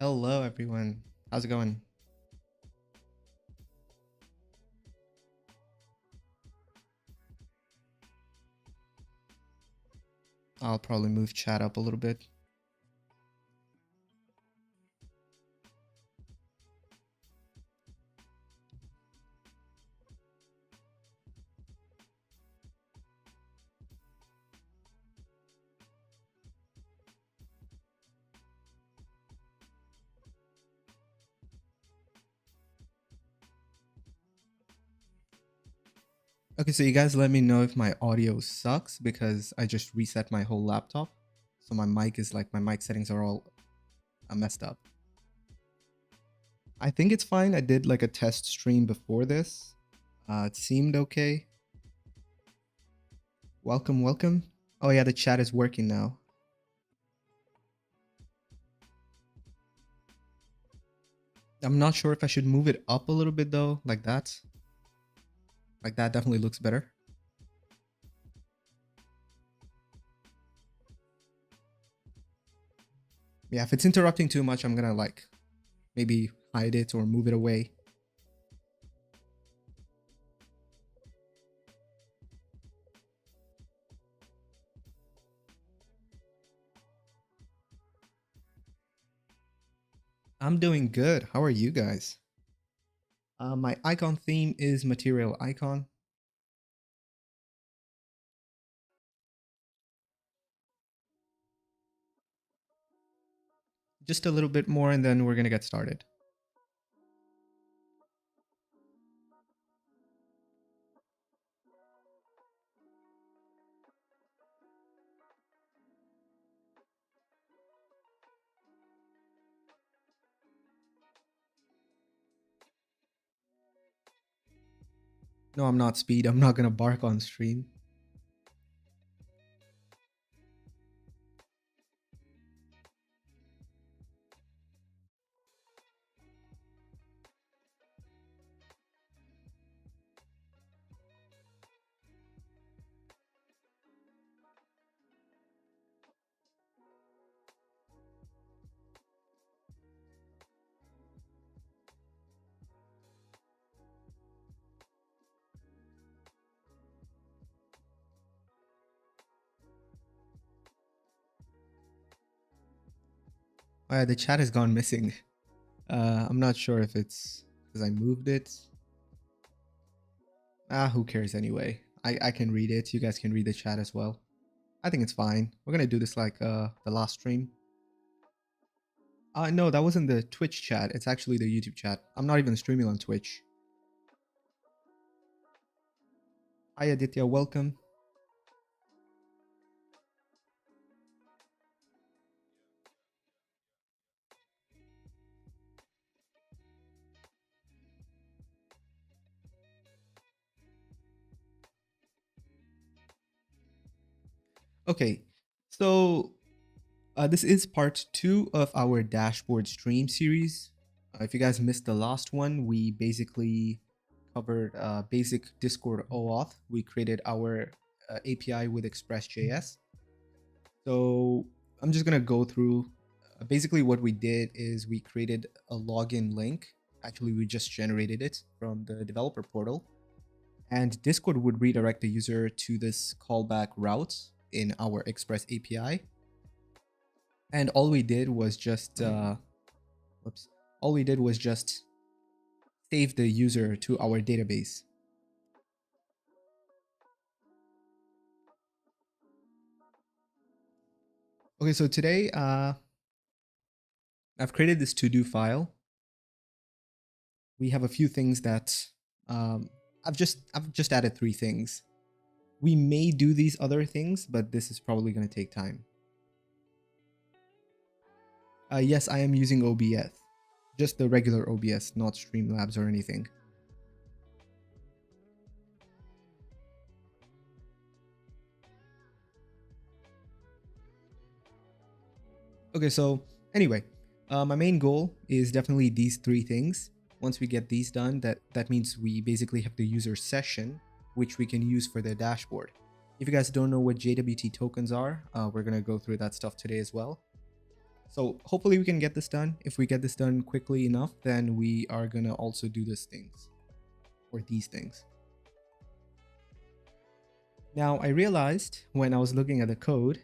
Hello, everyone. How's it going? I'll probably move chat up a little bit. Okay, so you guys let me know if my audio sucks because I just reset my whole laptop. So my mic is my mic settings are all messed up. I think it's fine. I did like a test stream before this. It seemed okay. Welcome, welcome. Oh yeah, the chat is working now. I'm not sure if I should move it up a little bit though, like that. Like that definitely looks better. Yeah, if it's interrupting too much, I'm gonna maybe hide it or move it away. I'm doing good. How are you guys? My icon theme is material icon. Just a little bit more and then we're going to get started. No, I'm not Speed. I'm not going to bark on stream. The chat has gone missing. I'm not sure if it's because I moved it. Who cares anyway? I can read it. You guys can read the chat as well. I think it's fine. We're going to do this like the last stream. No, that wasn't the Twitch chat. It's actually the YouTube chat. I'm not even streaming on Twitch. Hi Aditya, welcome. Okay, so this is part 2 of our dashboard stream series. If you guys missed the last one, we basically covered basic Discord OAuth. We created our API with Express.js. So I'm just going to go through basically what we did is we created a login link. Actually, we just generated it from the developer portal. And Discord would redirect the user to this callback route in our Express API. And all we did was just save the user to our database. Okay, so today I've created this to-do file. We have a few things that I've just added 3 things. We may do these other things, but this is probably going to take time. Yes, I am using OBS. Just the regular OBS, not Streamlabs or anything. Okay, so anyway, my main goal is definitely these 3 things. Once we get these done, that means we basically have the user session, which we can use for the dashboard. If you guys don't know what JWT tokens are, we're going to go through that stuff today as well. So hopefully we can get this done. If we get this done quickly enough, then we are going to also do these things or these things. Now I realized when I was looking at the code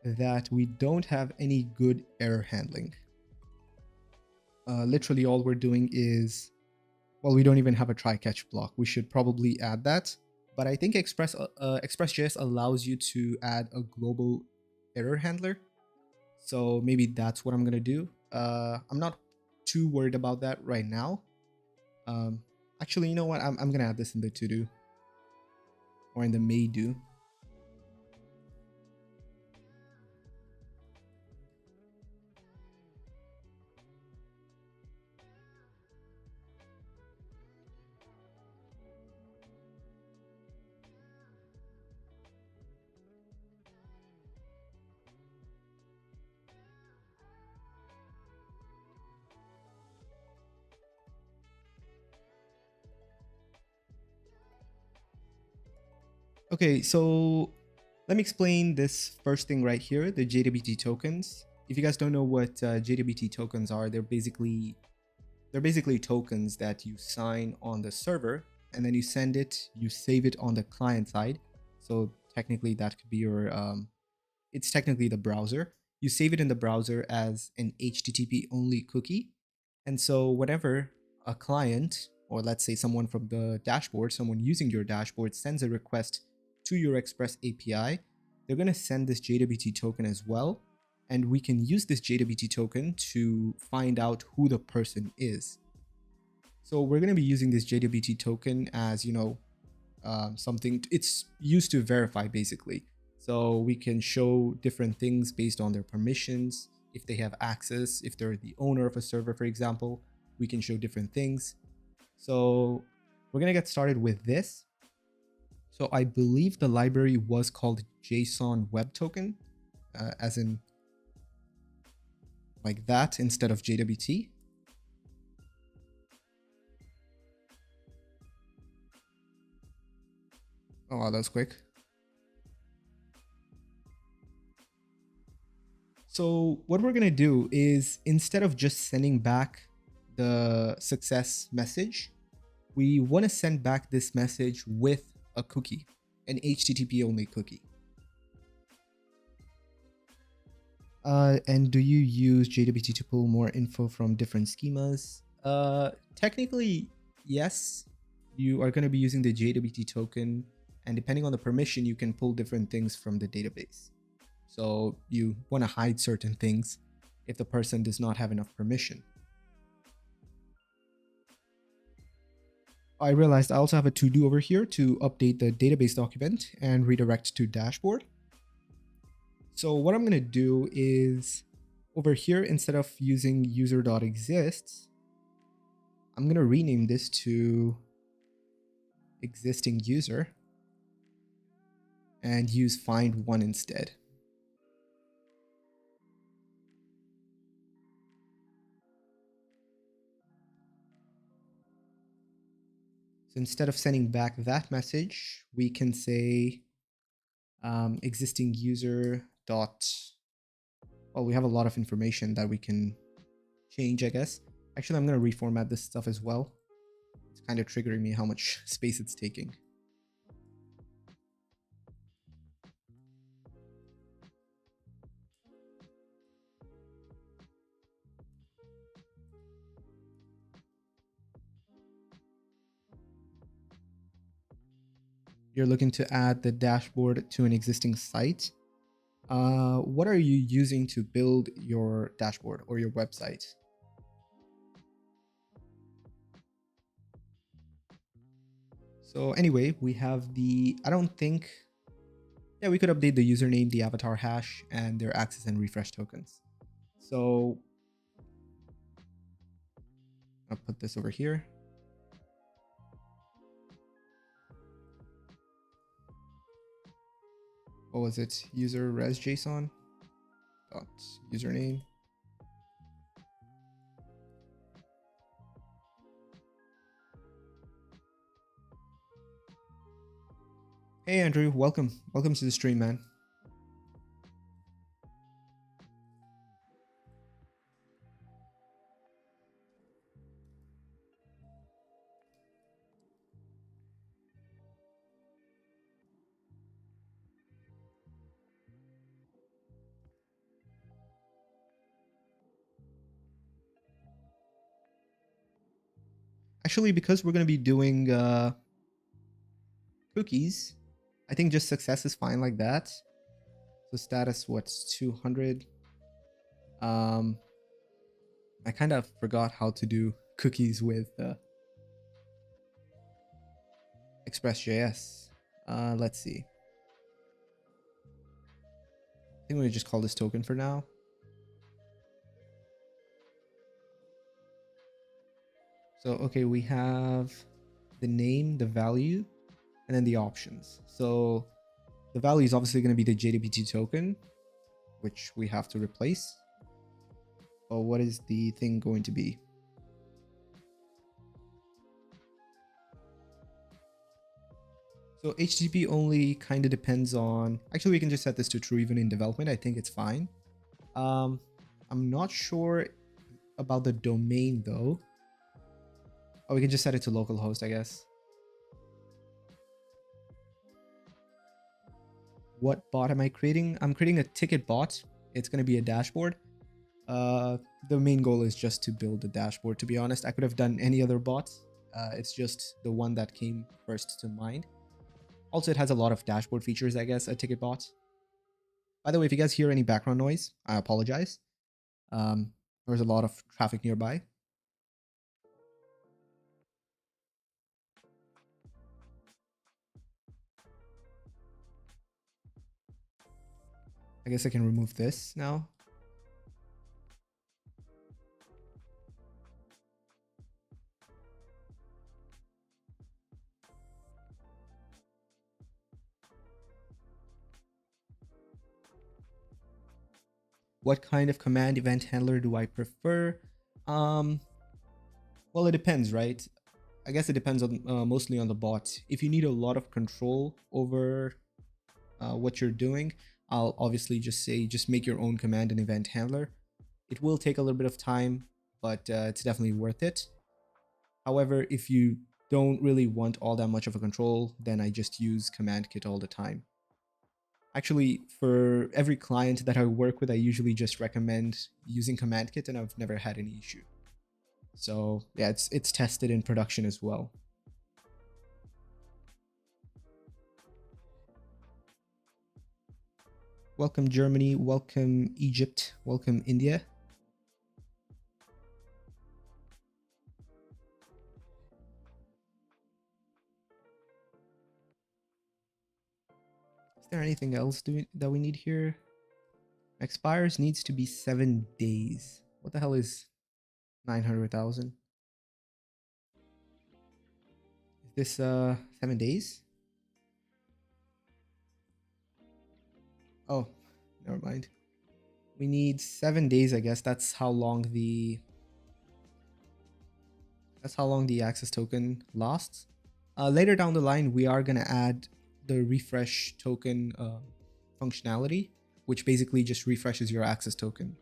that we don't have any good error handling. Literally all we're doing is, well, we don't even have a try catch block. We should probably add that. But I think Express.js allows you to add a global error handler. So maybe that's what I'm going to do. I'm not too worried about that right now. Actually, you know what? I'm going to add this in the to-do or in the may-do. Okay, so let me explain this first thing right here, the JWT tokens. If you guys don't know what JWT tokens are, they're basically tokens that you sign on the server and then you send it, you save it on the client side. So technically that could be your, it's technically the browser. You save it in the browser as an HTTP only cookie. And so whenever a client, or let's say someone from the dashboard, someone using your dashboard sends a request to your Express API, they're going to send this JWT token as well. And we can use this JWT token to find out who the person is. So we're going to be using this JWT token as, you know, something, it's used to verify basically. So we can show different things based on their permissions. If they have access, if they're the owner of a server, for example, we can show different things. So we're going to get started with this. So I believe the library was called JSON Web Token, as in like that instead of JWT. Oh, wow, that was quick. So what we're going to do is, instead of just sending back the success message, we want to send back this message with a cookie, an HTTP only cookie. And do you use JWT to pull more info from different schemas? Technically, yes. You are going to be using the JWT token, and depending on the permission, you can pull different things from the database. So you want to hide certain things if the person does not have enough permission. I realized I also have a to-do over here to update the database document and redirect to dashboard. So what I'm going to do is, over here, instead of using user.exists, I'm going to rename this to existing user and use find one instead. So instead of sending back that message, we can say existing user dot, well, we have a lot of information that we can change, I guess. Actually, I'm going to reformat this stuff as well. It's kind of triggering me how much space it's taking. You're looking to add the dashboard to an existing site. What are you using to build your dashboard or your website? So anyway, we have the, I don't think, yeah, we could update the username, the avatar hash, and their access and refresh tokens. So I'll put this over here. What was it? User res JSON dot username. Hey Andrew, welcome to the stream, man. Actually, because we're going to be doing cookies, I think just success is fine like that. So status, what's 200? I kind of forgot how to do cookies with Express.js. Let's see. I think we just call this token for now. So, okay, we have the name, the value, and then the options. So the value is obviously going to be the JWT token, which we have to replace. But what is the thing going to be? So HTTP only kind of depends on, actually we can just set this to true even in development. I think it's fine. I'm not sure about the domain though. Oh, we can just set it to localhost, I guess. What bot am I creating? I'm creating a ticket bot. It's going to be a dashboard. The main goal is just to build a dashboard, to be honest. I could have done any other bot. It's just the one that came first to mind. Also, it has a lot of dashboard features, I guess, a ticket bot. By the way, if you guys hear any background noise, I apologize. There's a lot of traffic nearby. I guess I can remove this now. What kind of command event handler do I prefer? Well, it depends, right? I guess it depends on mostly on the bot. If you need a lot of control over what you're doing, I'll obviously just say just make your own command and event handler. It will take a little bit of time, but it's definitely worth it. However, if you don't really want all that much of a control, then I just use command kit all the time. Actually, for every client that I work with, I usually just recommend using command kit and I've never had any issue. So yeah, it's tested in production as well. Welcome Germany, welcome Egypt, welcome India. Is there anything else that we need here? Expires needs to be 7 days. What the hell is 900,000? Is this 7 days? Oh, never mind. We need 7 days, I guess. That's how long the access token lasts. Later down the line, we are gonna add the refresh token functionality, which basically just refreshes your access token.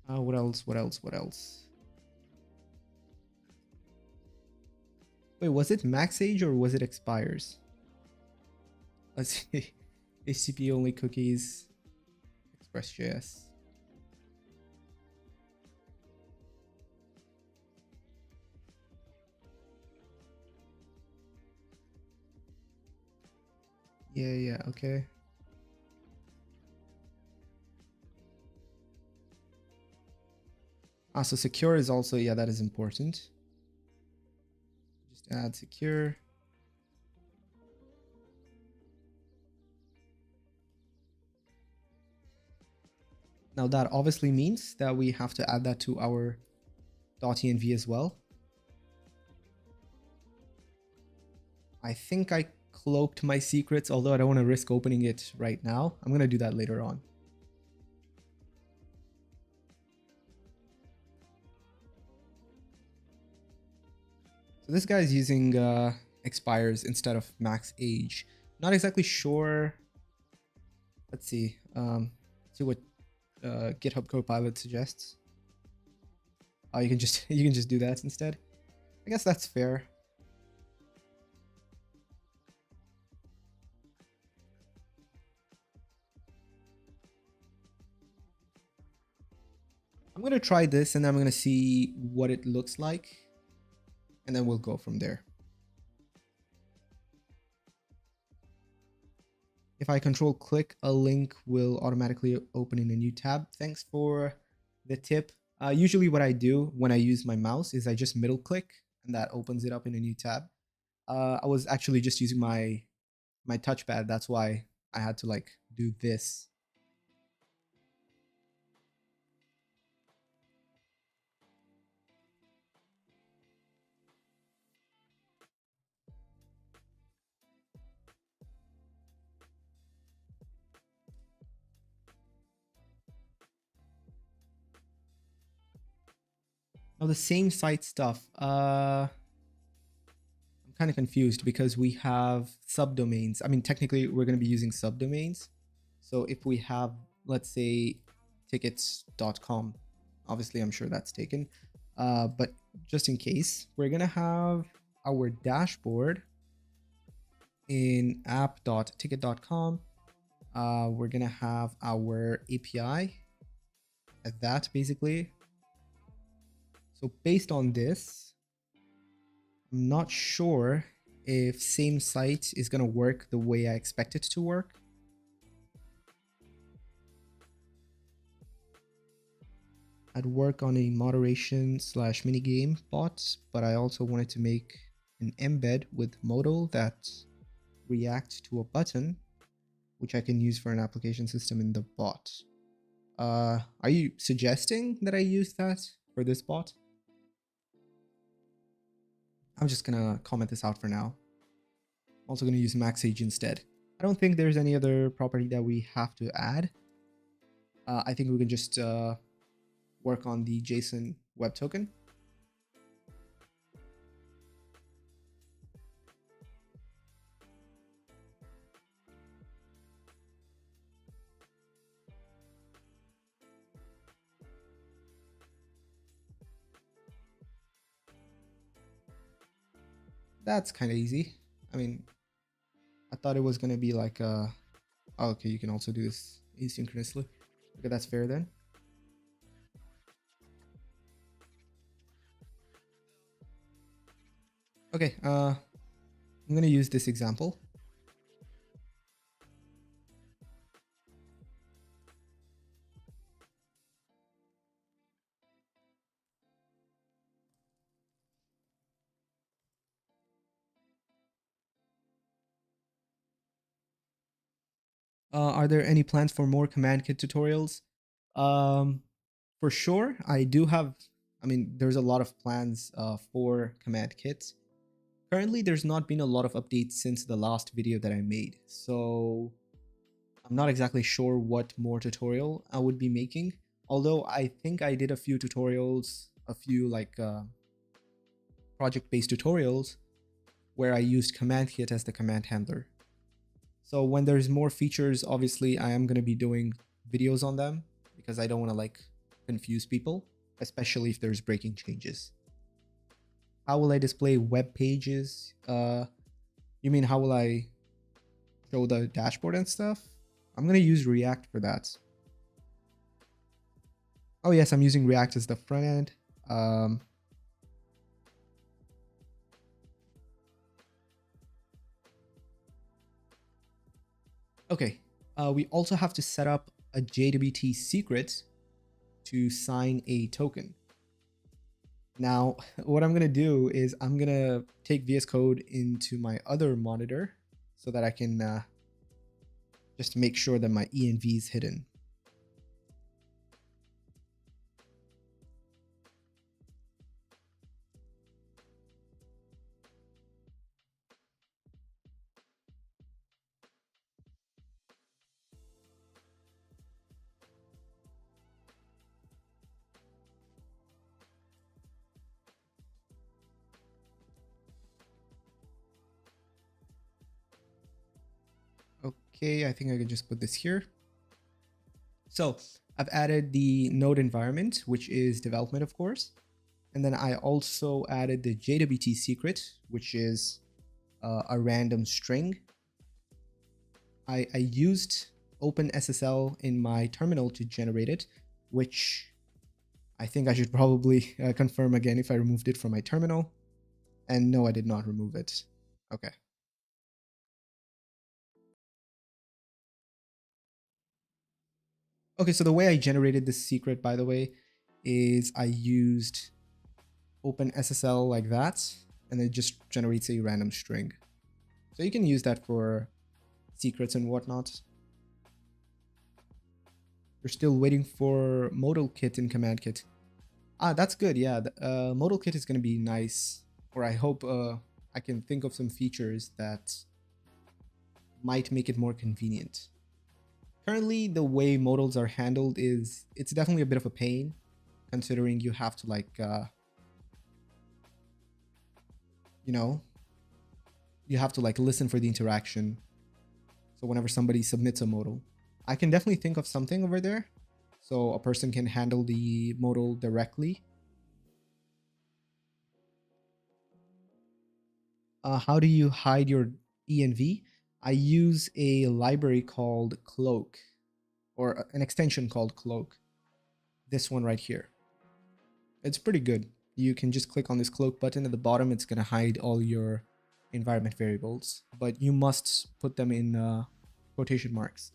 What else? What else? What else? Wait, was it max age or was it expires? Let's see. HTTP only cookies, Express.js. Yeah, okay. So secure is also, yeah, that is important. Just add secure. Now that obviously means that we have to add that to our .env as well. I think I cloaked my secrets, although I don't want to risk opening it right now. I'm going to do that later on. So this guy is using expires instead of max age. Not exactly sure. Let's see. See what GitHub Copilot suggests. Oh, you can just do that instead. I guess that's fair. I'm going to try this and then I'm going to see what it looks like. And then we'll go from there. If I control click, a link will automatically open in a new tab. Thanks for the tip. Usually what I do when I use my mouse is I just middle click and that opens it up in a new tab. I was actually just using my touchpad. That's why I had to like do this. Now the same site stuff. I'm kind of confused because we have subdomains. I mean, technically we're going to be using subdomains. So if we have, let's say, tickets.com, obviously I'm sure that's taken. But just in case, we're going to have our dashboard in app.ticket.com. We're going to have our API at that basically. So based on this, I'm not sure if same site is going to work the way I expect it to work. I'd work on a moderation / minigame bot, but I also wanted to make an embed with modal that reacts to a button, which I can use for an application system in the bot. Are you suggesting that I use that for this bot? I'm just gonna comment this out for now. I'm also gonna use MaxAge instead. I don't think there's any other property that we have to add. I think we can just work on the JSON web token. That's kind of easy. I mean, I thought it was going to be like, oh, okay, you can also do this asynchronously. Okay, that's fair then. Okay, I'm going to use this example. Are there any plans for more command kit tutorials? For sure, I do have, I mean, there's a lot of plans for command kits. Currently, there's not been a lot of updates since the last video that I made, so I'm not exactly sure what more tutorial I would be making. Although I think I did a few tutorials, a few like project-based tutorials where I used command kit as the command handler. So when there's more features, obviously I am going to be doing videos on them because I don't want to like confuse people, especially if there's breaking changes. How will I display web pages? You mean how will I show the dashboard and stuff? I'm going to use React for that. Oh yes, I'm using React as the front end. Okay, we also have to set up a JWT secret to sign a token. Now, what I'm going to do is I'm going to take VS Code into my other monitor so that I can just make sure that my env is hidden. Okay, I think I can just put this here. So I've added the node environment, which is development, of course. And then I also added the JWT secret, which is a random string. I used OpenSSL in my terminal to generate it, which I think I should probably confirm again if I removed it from my terminal. And no, I did not remove it. Okay. Okay, so the way I generated this secret, by the way, is I used OpenSSL like that, and it just generates a random string. So you can use that for secrets and whatnot. We're still waiting for modal kit in command kit. Ah, that's good. Yeah, the modal kit is going to be nice, or I hope I can think of some features that might make it more convenient. Currently, the way modals are handled is it's definitely a bit of a pain, considering you have to like, you know, you have to like listen for the interaction. So whenever somebody submits a modal, I can definitely think of something over there. So a person can handle the modal directly. How do you hide your env? I use a library called Cloak, or an extension called Cloak. This one right here. It's pretty good. You can just click on this Cloak button at the bottom. It's going to hide all your environment variables, but you must put them in quotation marks.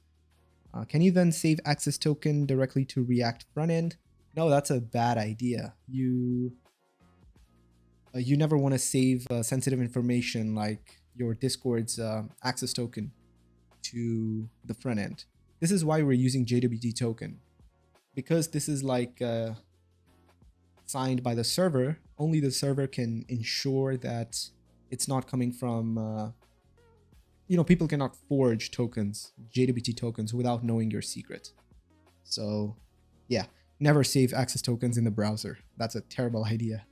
Can you then save access token directly to React frontend? No, that's a bad idea. You never want to save sensitive information like your Discord's access token to the front end. This is why we're using JWT token. Because this is like signed by the server, only the server can ensure that it's not coming from, people cannot forge tokens, JWT tokens, without knowing your secret. So yeah, never save access tokens in the browser. That's a terrible idea.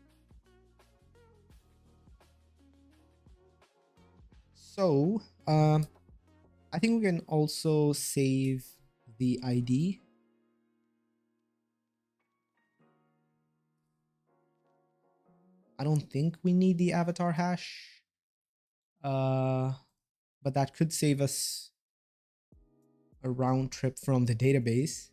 So I think we can also save the ID. I don't think we need the avatar hash, but that could save us a round trip from the database.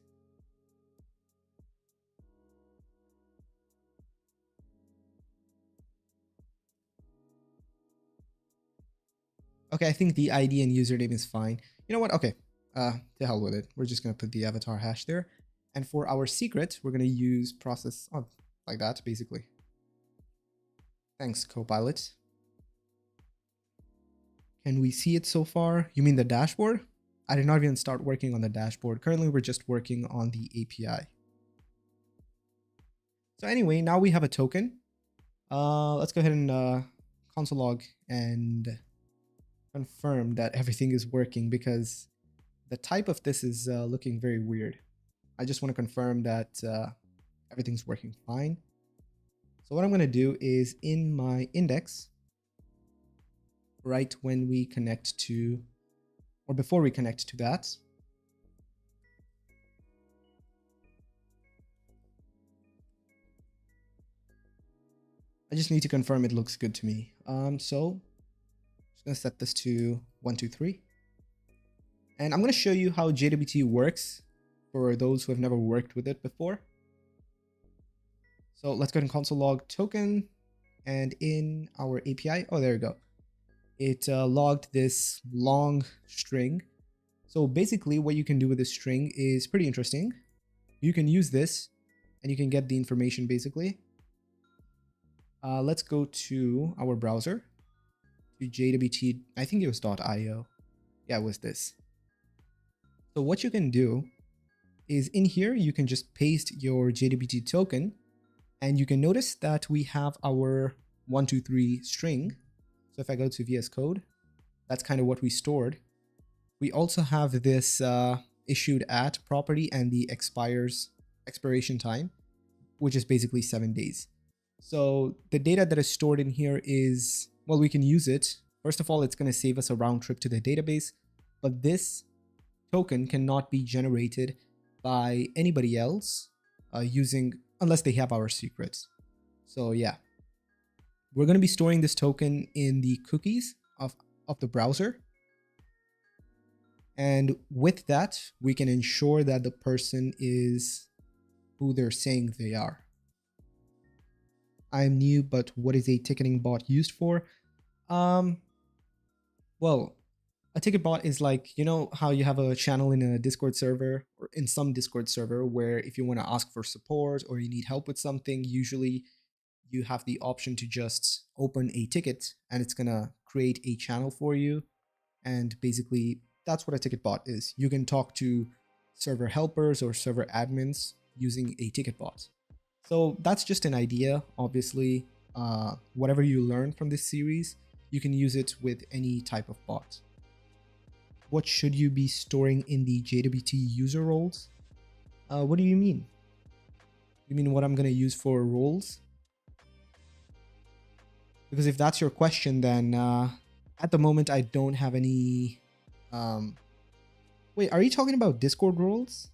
Okay, I think the ID and username is fine. You know what? Okay, to hell with it. We're just gonna put the avatar hash there. And for our secret, we're gonna use process like that, basically. Thanks, Copilot. Can we see it so far? You mean the dashboard? I did not even start working on the dashboard. Currently, we're just working on the API. So anyway, now we have a token. Let's go ahead and console log and confirm that everything is working, because the type of this is looking very weird. I just want to confirm that everything's working fine. So what I'm going to do is in my index, right when we connect to, or before we connect to that, I just need to confirm it looks good to me. So I'm just going to set this to 123. And I'm going to show you how JWT works for those who have never worked with it before. So let's go ahead and console log token, and in our API, oh, there we go. It logged this long string. So basically what you can do with this string is pretty interesting. You can use this and you can get the information basically. Let's go to our browser, to JWT, I think it was .io. Yeah, it was this. So what you can do is in here, you can just paste your JWT token, and you can notice that we have our 123 string. So if I go to VS Code, that's kind of what we stored. We also have this issued at property and the expiration time, which is basically 7 days. So the data that is stored in here is, well, we can use it. First of all, it's going to save us a round trip to the database, but this token cannot be generated by anybody else unless they have our secrets. So yeah, we're going to be storing this token in the cookies of the browser. And with that, we can ensure that the person who they're saying they are. I'm new, but what is a ticketing bot used for? Well, a ticket bot is like, you know how you have a channel in a Discord server or in some Discord server where if you want to ask for support or you need help with something, usually you have the option to just open a ticket and it's going to create a channel for you. And basically, that's what a ticket bot is. You can talk to server helpers or server admins using a ticket bot. So that's just an idea. Obviously, whatever you learn from this series, you can use it with any type of bot. What should you be storing in the JWT user roles? What do you mean? You mean what I'm going to use for roles? Because if that's your question, then at the moment I don't have any. Wait, are you talking about Discord roles?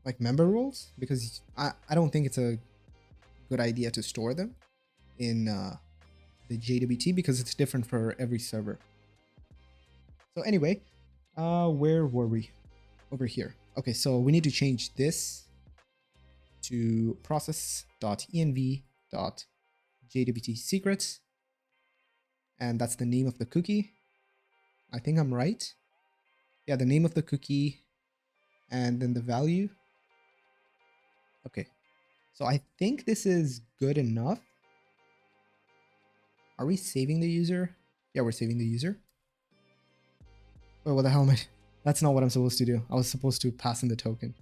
Like member roles? Because I don't think it's a good idea to store them in the JWT because it's different for every server. So anyway, where were we? Over here. Okay, so we need to change this to process.env.jwt secrets. And that's the name of the cookie. I think I'm right. Yeah, the name of the cookie and then the value. Okay, so I think this is good enough. Are we saving the user? Yeah, we're saving the user. Oh, what the hell am I? That's not what I'm supposed to do. I was supposed to pass in the token.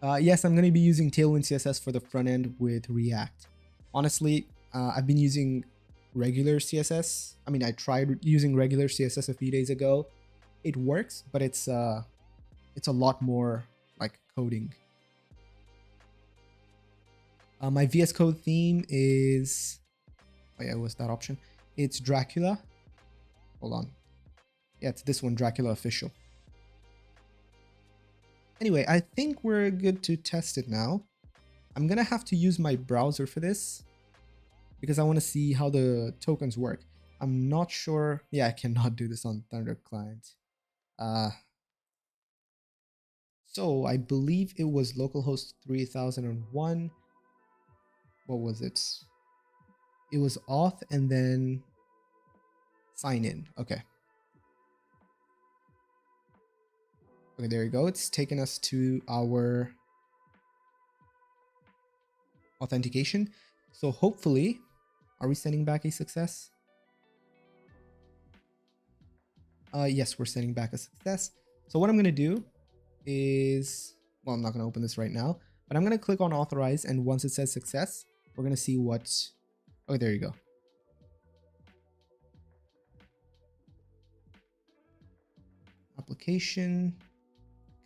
Yes, I'm going to be using Tailwind CSS for the front end with React. Honestly, I've been using regular CSS. I mean, I tried using regular CSS a few days ago. It works, but it's a lot more like coding. My VS Code theme is, oh yeah, what's that option? It's Dracula. Hold on. Yeah, it's this one, Dracula Official. Anyway, I think we're good to test it now. I'm gonna have to use my browser for this because I want to see how the tokens work. I'm not sure. Yeah, I cannot do this on Thunder Client. So I believe it was localhost 3001. What was it? It was auth and then sign in. Okay. Okay, there you go. It's taken us to our authentication. So hopefully, are we sending back a success? Yes, we're sending back a success. So what I'm going to do is, well, I'm not going to open this right now, but I'm going to click on authorize. And once it says success, we're going to see what, oh, there you go. Application,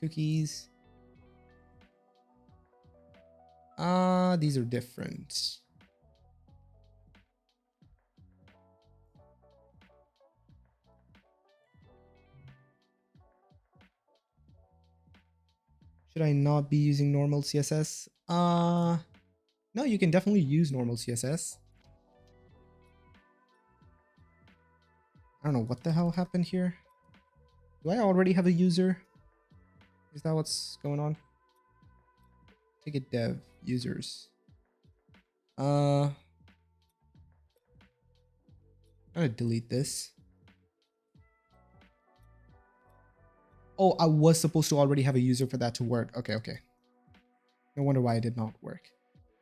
cookies. These are different. Should I not be using normal CSS? No, you can definitely use normal CSS. I don't know what the hell happened here. Do I already have a user? Is that what's going on? Ticket dev users. I'm gonna delete this. Oh, I was supposed to already have a user for that to work. Okay, okay. No wonder why it did not work.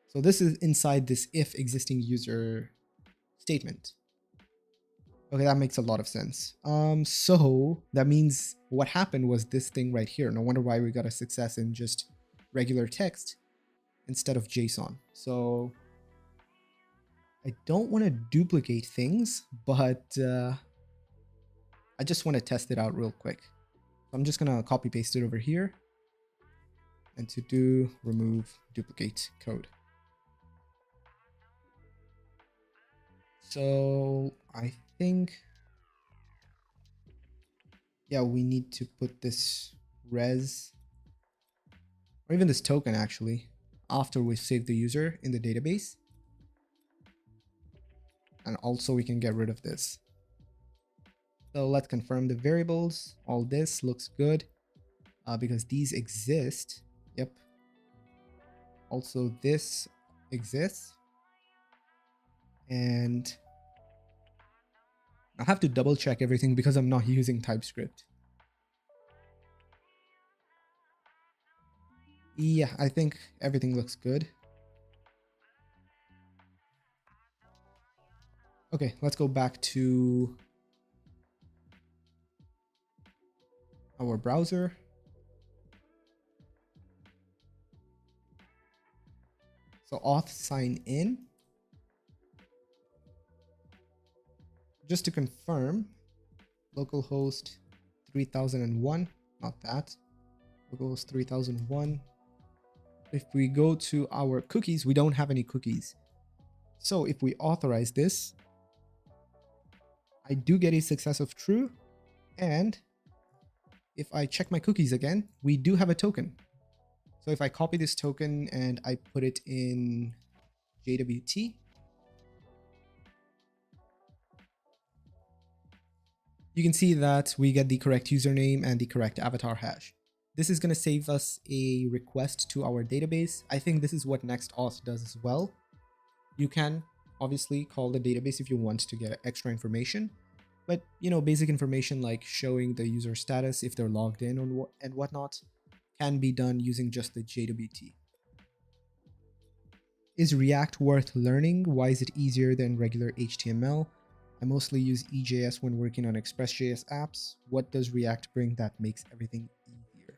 So this is inside this if existing user statement. Okay, that makes a lot of sense. So that means what happened was this thing right here. No wonder why we got a success in just regular text instead of JSON. So I don't want to duplicate things, but I just want to test it out real quick. So I'm just going to copy paste it over here. And to do, remove duplicate code. So I think, yeah, we need to put this res, or even this token actually, after we save the user in the database. And also we can get rid of this. So let's confirm the variables. All this looks good. because these exist. Yep. Also, this exists. And I have to double check everything because I'm not using TypeScript. Yeah, I think everything looks good. Okay, let's go back to our browser. So auth sign in. Just to confirm, localhost 3001, not that. Localhost 3001. If we go to our cookies, we don't have any cookies. So if we authorize this, I do get a success of true. And if I check my cookies again, we do have a token. So if I copy this token and I put it in JWT, you can see that we get the correct username and the correct avatar hash. This is going to save us a request to our database. I think this is what NextAuth does as well. You can obviously call the database if you want to get extra information, but basic information like showing the user status if they're logged in and whatnot can be done using just the JWT. Is React worth learning? Why is it easier than regular HTML? I mostly use EJS when working on Express.js apps. What does React bring that makes everything easier?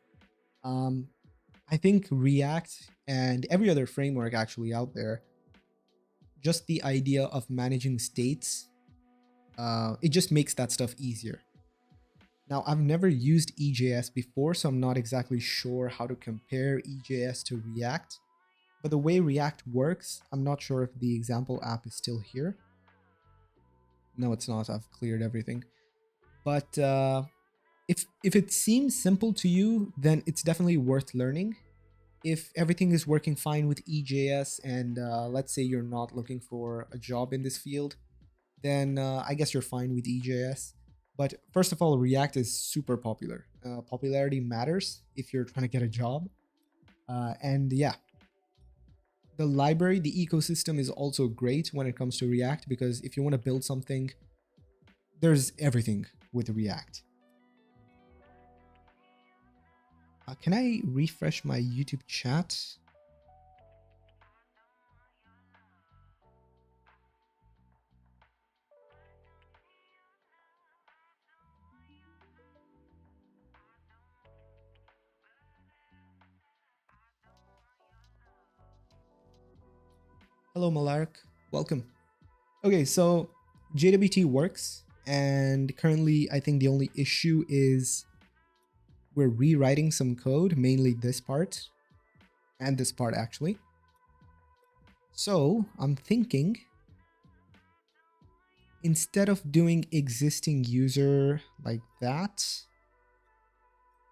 I think React and every other framework actually out there, just the idea of managing states, it just makes that stuff easier. Now, I've never used EJS before, so I'm not exactly sure how to compare EJS to React. But the way React works, I'm not sure if the example app is still here. No, it's not. I've cleared everything. But if it seems simple to you, then it's definitely worth learning. If everything is working fine with EJS and let's say you're not looking for a job in this field, then I guess you're fine with EJS. But first of all, React is super popular. Popularity matters if you're trying to get a job. And yeah, the library, the ecosystem is also great when it comes to React, because if you want to build something, there's everything with React. Can I refresh my YouTube chat? Hello, Malark. Welcome. Okay, so JWT works, and currently I think the only issue is we're rewriting some code, mainly this part and this part actually. So I'm thinking, instead of doing existing user like that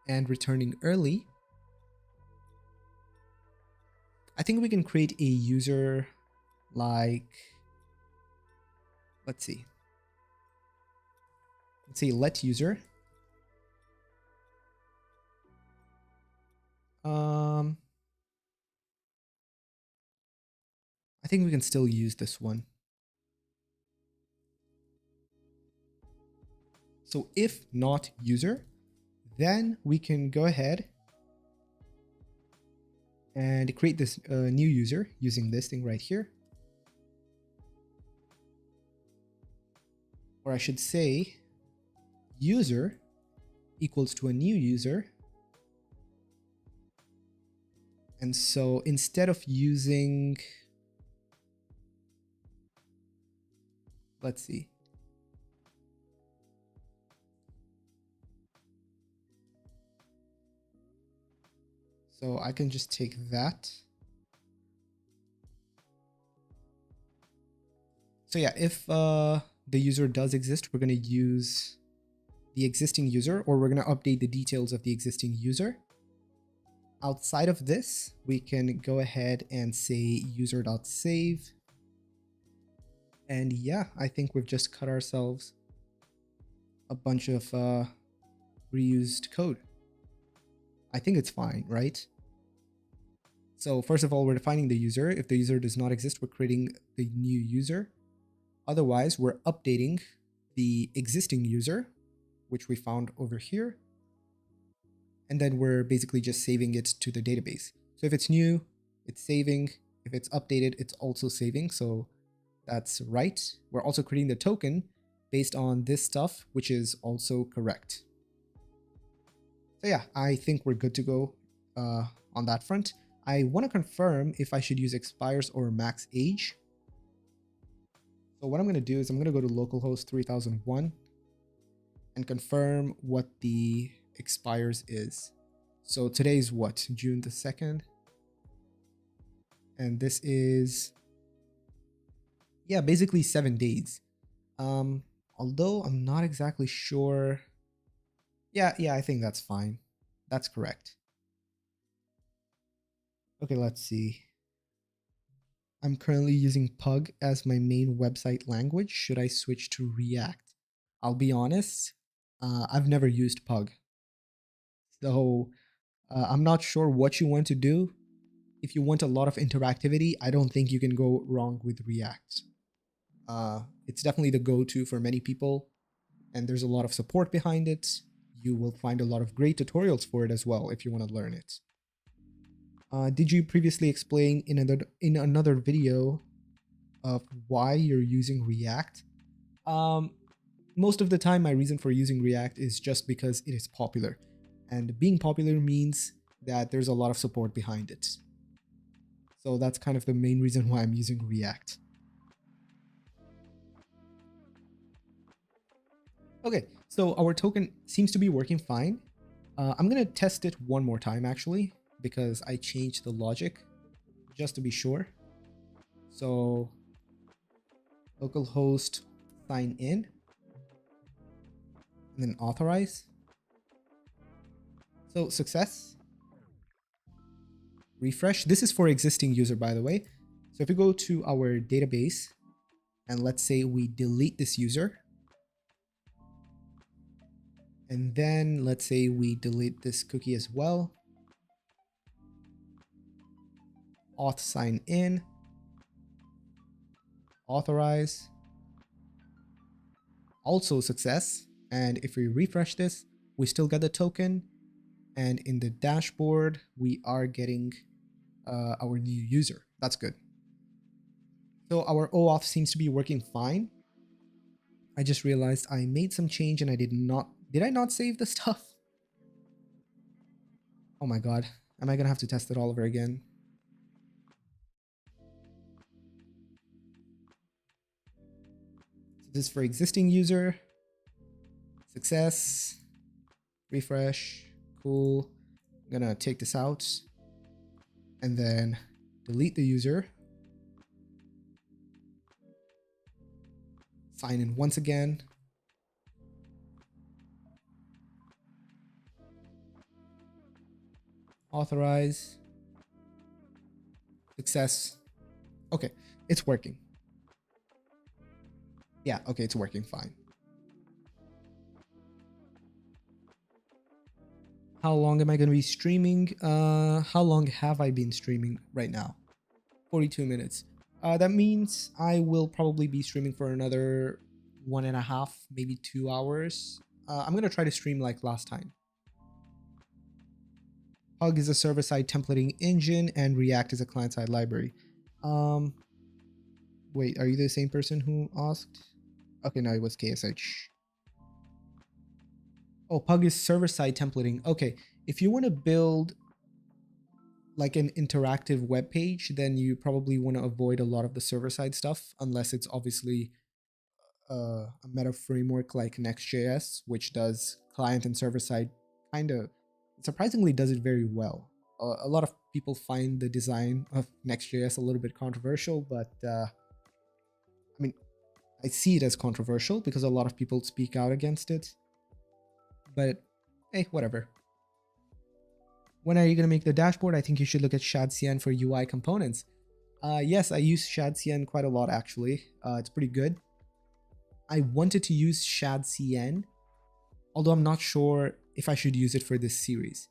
and returning early, I think we can create a user like, let's say let user. I think we can still use this one. So if not user, then we can go ahead and create this new user using this thing right here. Or I should say user equals to a new user. And so instead of using, let's see. So I can just take that. So yeah, if the user does exist, we're going to use the existing user, or we're going to update the details of the existing user. Outside of this, we can go ahead and say user.save. And yeah, I think we've just cut ourselves a bunch of reused code. I think it's fine, right? So first of all, we're defining the user. If the user does not exist, we're creating the new user. Otherwise, we're updating the existing user, which we found over here. And then we're basically just saving it to the database. So if it's new, it's saving. If it's updated, it's also saving. So that's right. We're also creating the token based on this stuff, which is also correct. So yeah, I think we're good to go on that front. I want to confirm if I should use expires or max age. So what I'm going to do is I'm going to go to localhost 3001 and confirm what the expires is. So today's what? June the 2nd. And this is, yeah, basically 7 days. Although I'm not exactly sure. Yeah, I think that's fine. That's correct. Okay, let's see. I'm currently using Pug as my main website language. Should I switch to React? I'll be honest, I've never used Pug. So I'm not sure what you want to do. If you want a lot of interactivity, I don't think you can go wrong with React. It's definitely the go-to for many people, and there's a lot of support behind it. You will find a lot of great tutorials for it as well if you want to learn it. Did you previously explain in another video of why you're using React? Most of the time, my reason for using React is just because it is popular. And being popular means that there's a lot of support behind it. So that's kind of the main reason why I'm using React. Okay, so our token seems to be working fine. I'm going to test it one more time, actually, because I changed the logic just to be sure. So localhost sign in and then authorize. So success. Refresh. This is for existing user, by the way. So if we go to our database and let's say we delete this user, and then let's say we delete this cookie as well. Auth sign in, authorize, also success. And if we refresh this, we still get the token. And in the dashboard, we are getting our new user. That's good. So our OAuth seems to be working fine. I just realized I made some change and I did I not save the stuff? Oh my God. Am I gonna have to test it all over again? So this is for existing user. Success. Refresh. Cool. I'm gonna take this out and then delete the user. Sign in once again. Authorize. Success. Okay, it's working. Yeah, okay, it's working fine. How long am I going to be streaming? How long have I been streaming right now? 42 minutes. That means I will probably be streaming for another 1.5, maybe 2 hours. I'm going to try to stream like last time. Pug is a server-side templating engine and React is a client-side library. Wait, are you the same person who asked? Okay, no, it was KSH. Oh, Pug is server-side templating. Okay, if you want to build like an interactive web page, then you probably want to avoid a lot of the server-side stuff, unless it's obviously a meta framework like Next.js, which does client and server-side kind of surprisingly does it very well. A lot of people find the design of Next.js a little bit controversial, but I mean, I see it as controversial because a lot of people speak out against it. But hey, whatever. When are you going to make the dashboard? I think you should look at ShadCN for UI components. Yes, I use ShadCN quite a lot, actually. It's pretty good. I wanted to use ShadCN, although I'm not sure if I should use it for this series.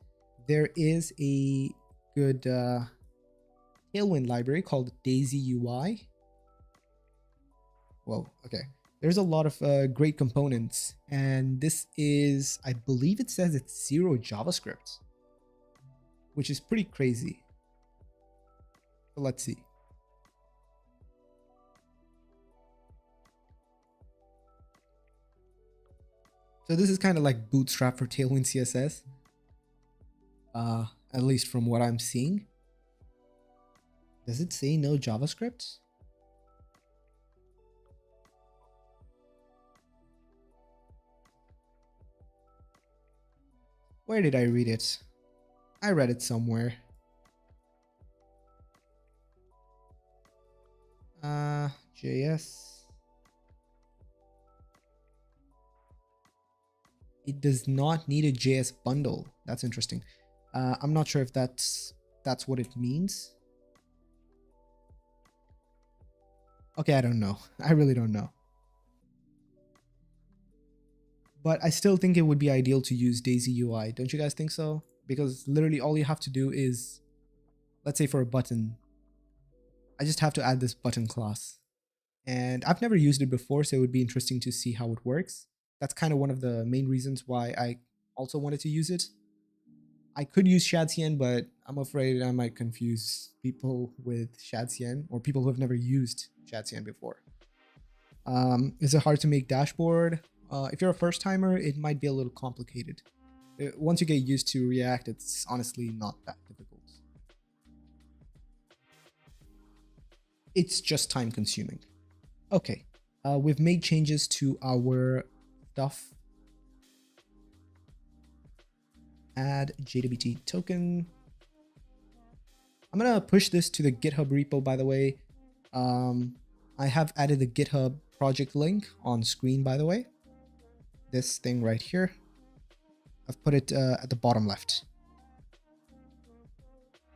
there is a good Tailwind library called Daisy UI. Well, okay. There's a lot of great components, and this is, I believe it says it's 0 JavaScript, which is pretty crazy. So let's see. So this is kind of like Bootstrap for Tailwind CSS, at least from what I'm seeing. Does it say no JavaScript? Where did I read it? I read it somewhere. JS. It does not need a JS bundle. That's interesting. I'm not sure if that's what it means. Okay, I don't know. I really don't know. But I still think it would be ideal to use Daisy UI. Don't you guys think so? Because literally all you have to do is, let's say for a button, I just have to add this button class. And I've never used it before, so it would be interesting to see how it works. That's kind of one of the main reasons why I also wanted to use it. I could use ShadCN, but I'm afraid I might confuse people with ShadCN or people who have never used ShadCN before. Is it hard to make dashboard? If you're a first timer, it might be a little complicated. Once you get used to React, it's honestly not that difficult. It's just time consuming. Okay, we've made changes to our stuff. Add JWT token. I'm gonna push this to the GitHub repo, by the way. I have added the GitHub project link on screen, by the way. This thing right here. I've put it at the bottom left.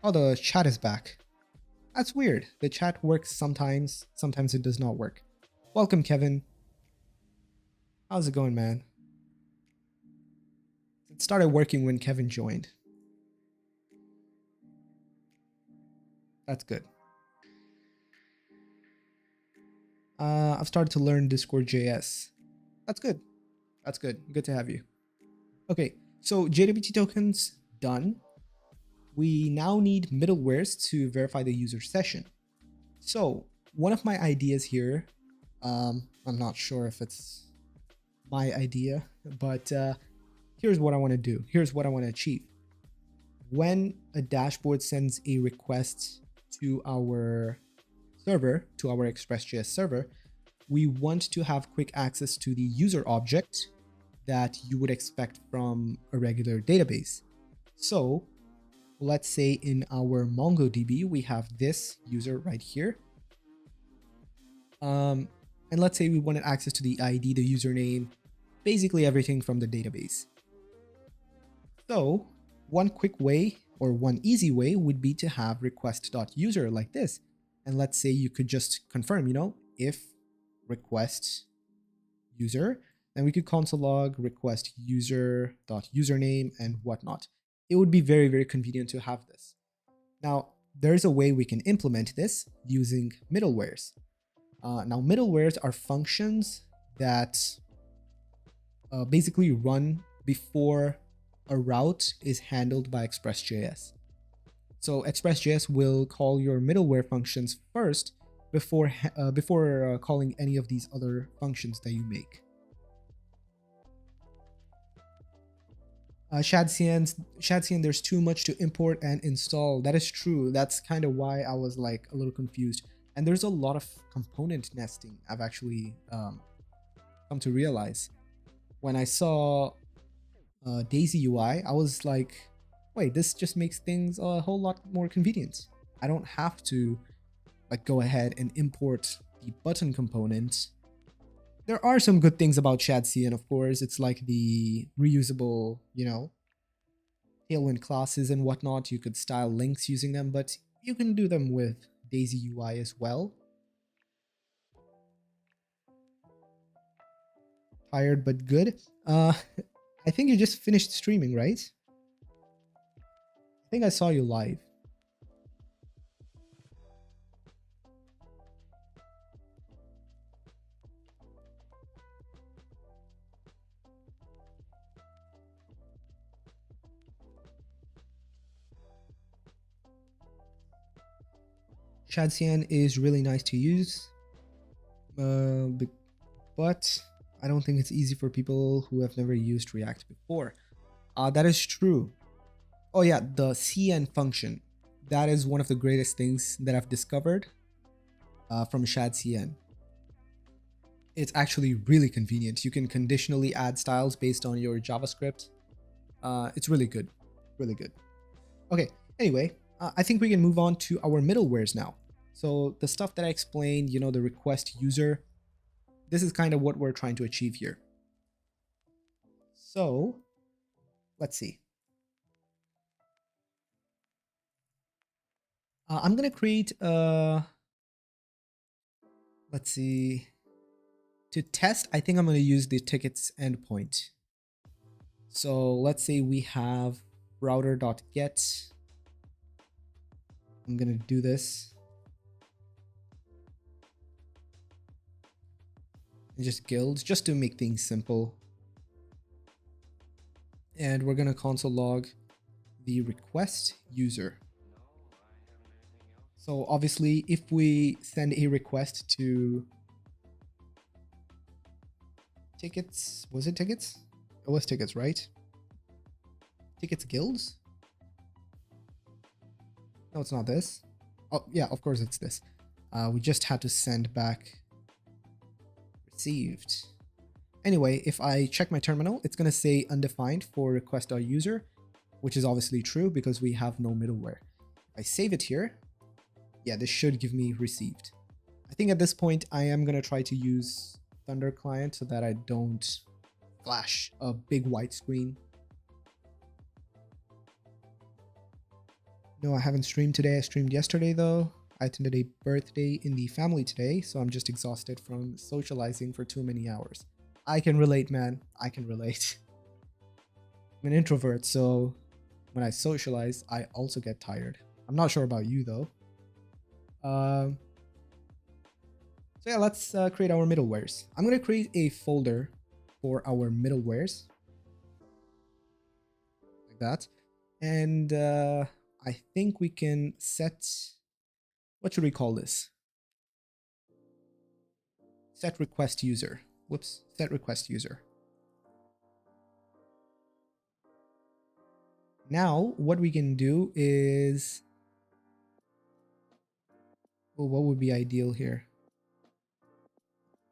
Oh, the chat is back. That's weird. The chat works sometimes. Sometimes it does not work. Welcome, Kevin. How's it going, man? It started working when Kevin joined. That's good. I've started to learn Discord JS. That's good. That's good. Good to have you. Okay, so JWT tokens done. We now need middlewares to verify the user session. So one of my ideas here, I'm not sure if it's my idea, but here's what I want to do. Here's what I want to achieve. When a dashboard sends a request to our server, to our Express.js server, we want to have quick access to the user object that you would expect from a regular database. So let's say in our MongoDB, we have this user right here. And let's say we wanted access to the ID, the username, basically everything from the database. So one quick way or one easy way would be to have request.user like this. And let's say you could just confirm, if request user, then we could console log request user.username and whatnot. It would be very, very convenient to have this. Now, there's a way we can implement this using middlewares. Now, middlewares are functions that basically run before a route is handled by Express.js. So Express.js will call your middleware functions first before calling any of these other functions that you make. ShadCN, there's too much to import and install. That is true. That's kind of why I was like a little confused. And there's a lot of component nesting I've actually come to realize. When I saw Daisy UI, I was like, wait, this just makes things a whole lot more convenient. I don't have to like go ahead and import the button component. There are some good things about ShadCN, of course. It's like the reusable, Tailwind classes and whatnot. You could style links using them, but you can do them with Daisy UI as well. Tired but good. I think you just finished streaming, right? think I saw you live. ShadCN is really nice to use, but I don't think it's easy for people who have never used React before. That is true. Oh yeah, the CN function. That is one of the greatest things that I've discovered from ShadCN. It's actually really convenient. You can conditionally add styles based on your JavaScript. It's really good, really good. Okay, anyway, I think we can move on to our middlewares now. So the stuff that I explained, you know, the request user, this is kind of what we're trying to achieve here. So let's see. I'm going to create let's see. To test, I think I'm going to use the tickets endpoint. So let's say we have router.get. I'm going to do this. And just guilds, just to make things simple. And we're going to console log the request user. So obviously, if we send a request to tickets, was it tickets? It was tickets, right? Tickets guilds? No, it's not this. Oh yeah, of course it's this. We just had to send back received. Anyway, if I check my terminal, it's going to say undefined for request.user, which is obviously true because we have no middleware. If I save it here, yeah, this should give me received. I think at this point, I am going to try to use Thunder client so that I don't flash a big white screen. No, I haven't streamed today. I streamed yesterday though. I attended a birthday in the family today, so I'm just exhausted from socializing for too many hours. I can relate, man. I can relate. I'm an introvert, so when I socialize, I also get tired. I'm not sure about you though. So yeah, let's create our middlewares. I'm going to create a folder for our middlewares. Like that. And I think we can set, what should we call this? Set request user. Whoops, set request user. Now, what we can do is, well, what would be ideal here?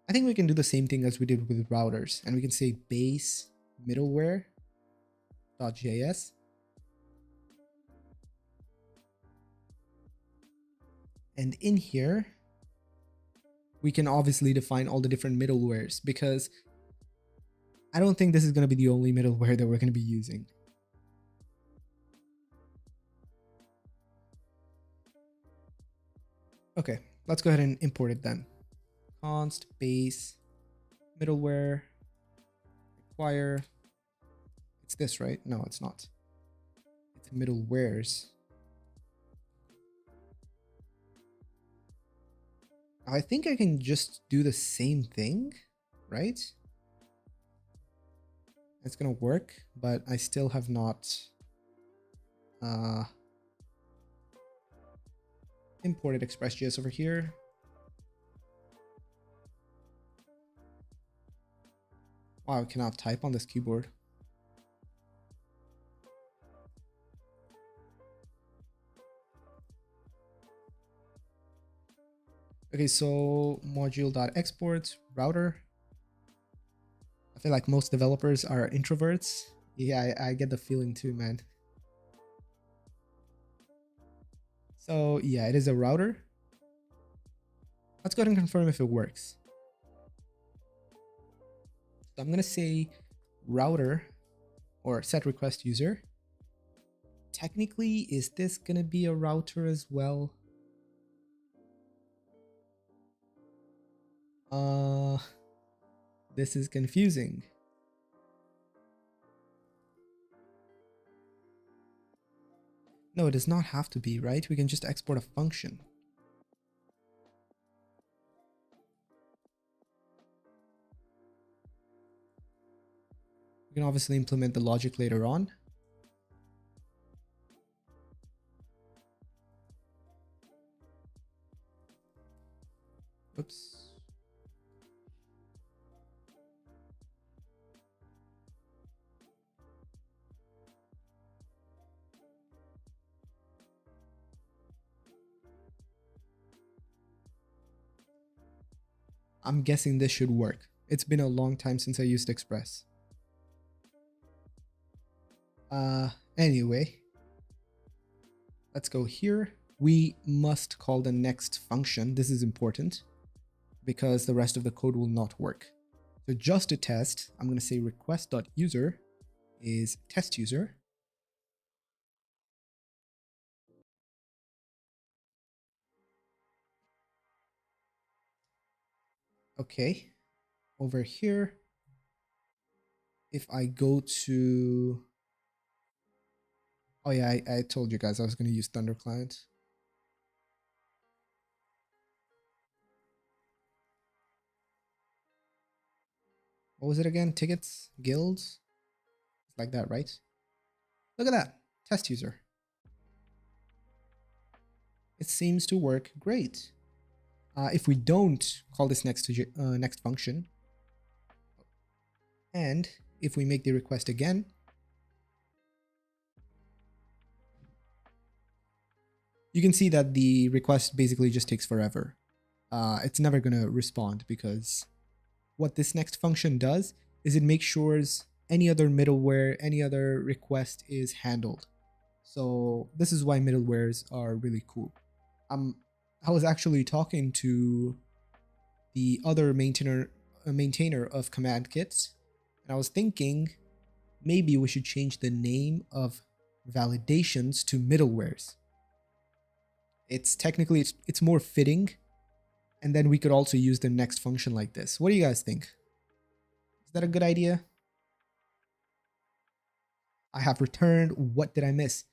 I think we can do the same thing as we did with routers, and we can say base middleware.js. And in here, we can obviously define all the different middlewares because I don't think this is going to be the only middleware that we're going to be using. Okay, let's go ahead and import it then. Const base middleware require. It's this, right? No, it's not. It's middlewares. I think I can just do the same thing, right? It's gonna work, but I still have not imported Express.js over here. Wow, I cannot type on this keyboard. Okay, so module.export router. I feel like most developers are introverts. Yeah, I get the feeling too, man. So yeah, it is a router. Let's go ahead and confirm if it works. So I'm going to say router or set request user. Technically, is this going to be a router as well? This is confusing. No, it does not have to be, right? We can just export a function. We can obviously implement the logic later on. Oops. I'm guessing this should work. It's been a long time since I used Express. Anyway, let's go here. We must call the next function. This is important because the rest of the code will not work. So just to test, I'm going to say request.user is test user. Okay, over here, if I go to, oh yeah, I told you guys I was going to use Thunder Client. What was it again? Tickets, guilds, like that, right? Look at that, test user. It seems to work great. If we don't call this next function, and if we make the request again, you can see that the request basically just takes forever. It's never going to respond because what this next function does is it makes sure any other middleware, any other request is handled. So this is why middlewares are really cool. I was actually talking to the other maintainer of command kits, and I was thinking maybe we should change the name of validations to middlewares. It's technically it's more fitting, and then we could also use the next function like this. What do you guys think? Is that a good idea? I have returned. What did I miss?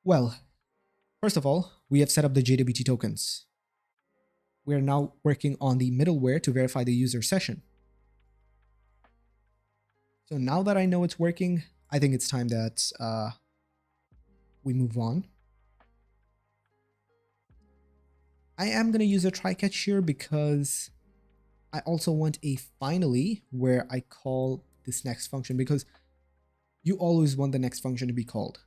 Well, first of all, we have set up the JWT tokens. We are now working on the middleware to verify the user session. So now that I know it's working, I think it's time that we move on. I am going to use a try catch here because I also want a finally where I call this next function, because you always want the next function to be called.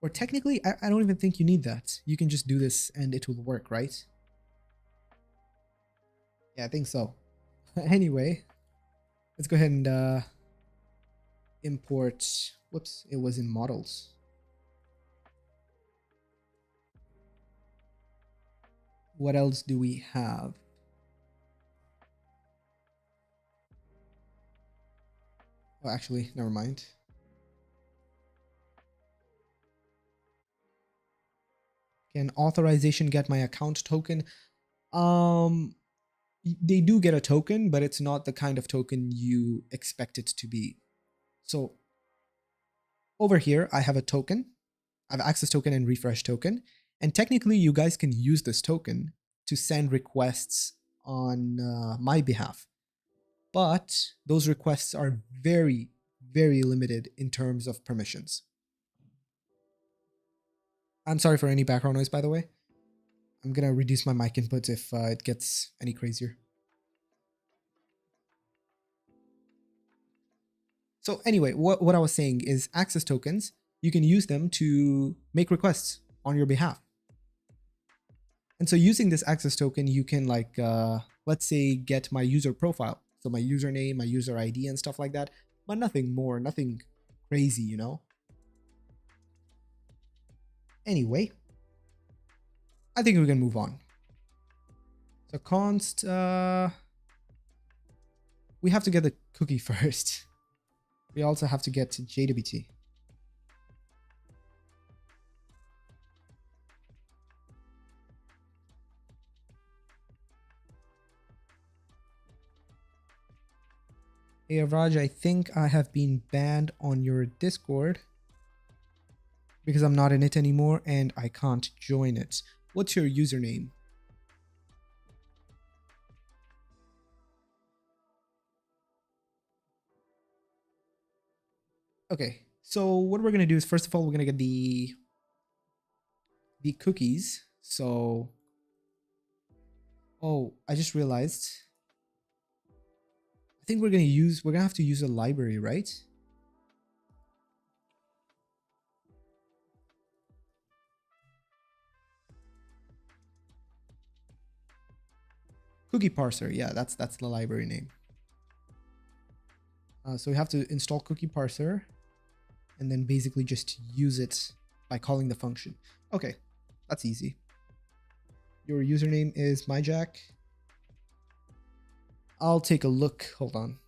Or technically, I don't even think you need that. You can just do this and it will work, right? Yeah, I think so. Anyway, let's go ahead and import, whoops, it was in models. What else do we have? Oh, actually, never mind. Can authorization get my account token? They do get a token, but it's not the kind of token you expect it to be. So over here, I have a token. I have access token and refresh token. And technically, you guys can use this token to send requests on my behalf. But those requests are very, very limited in terms of permissions. I'm sorry for any background noise, by the way. I'm going to reduce my mic inputs if it gets any crazier. So anyway, what I was saying is access tokens, you can use them to make requests on your behalf. And so using this access token, you can like, let's say, get my user profile. So my username, my user ID and stuff like that, but nothing more, nothing crazy, you know? Anyway, I think we can move on. So const, we have to get the cookie first. We also have to get to JWT. Hey Raj, I think I have been banned on your Discord. because I'm not in it anymore and I can't join it. What's your username? Okay, so what we're gonna do is, first of all, we're gonna get the cookies. So, oh, I just realized. I think we're gonna have to use a library, right? Cookie parser, yeah, that's the library name. So we have to install cookie parser and then basically just use it by calling the function. Okay, that's easy. Your username is myjack. I'll take a look. Hold on.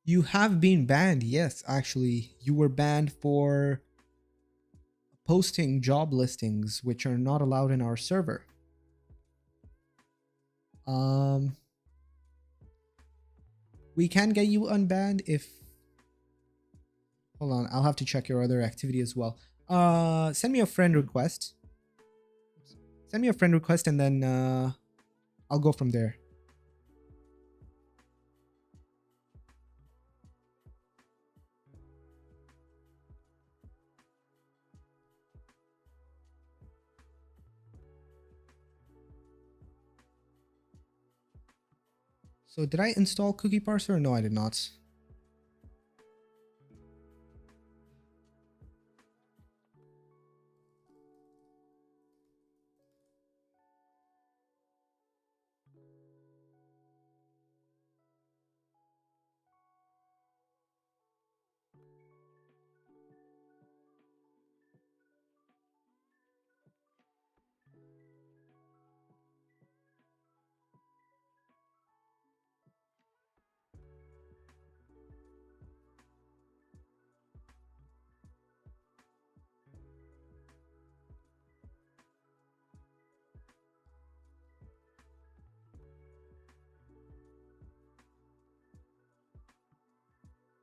You have been banned. Yes, actually, you were banned for posting job listings, which are not allowed in our server. We can get you unbanned if, hold on, I'll have to check your other activity as well. Send me a friend request. Send me a friend request and then I'll go from there. So did I install cookie parser? No, I did not.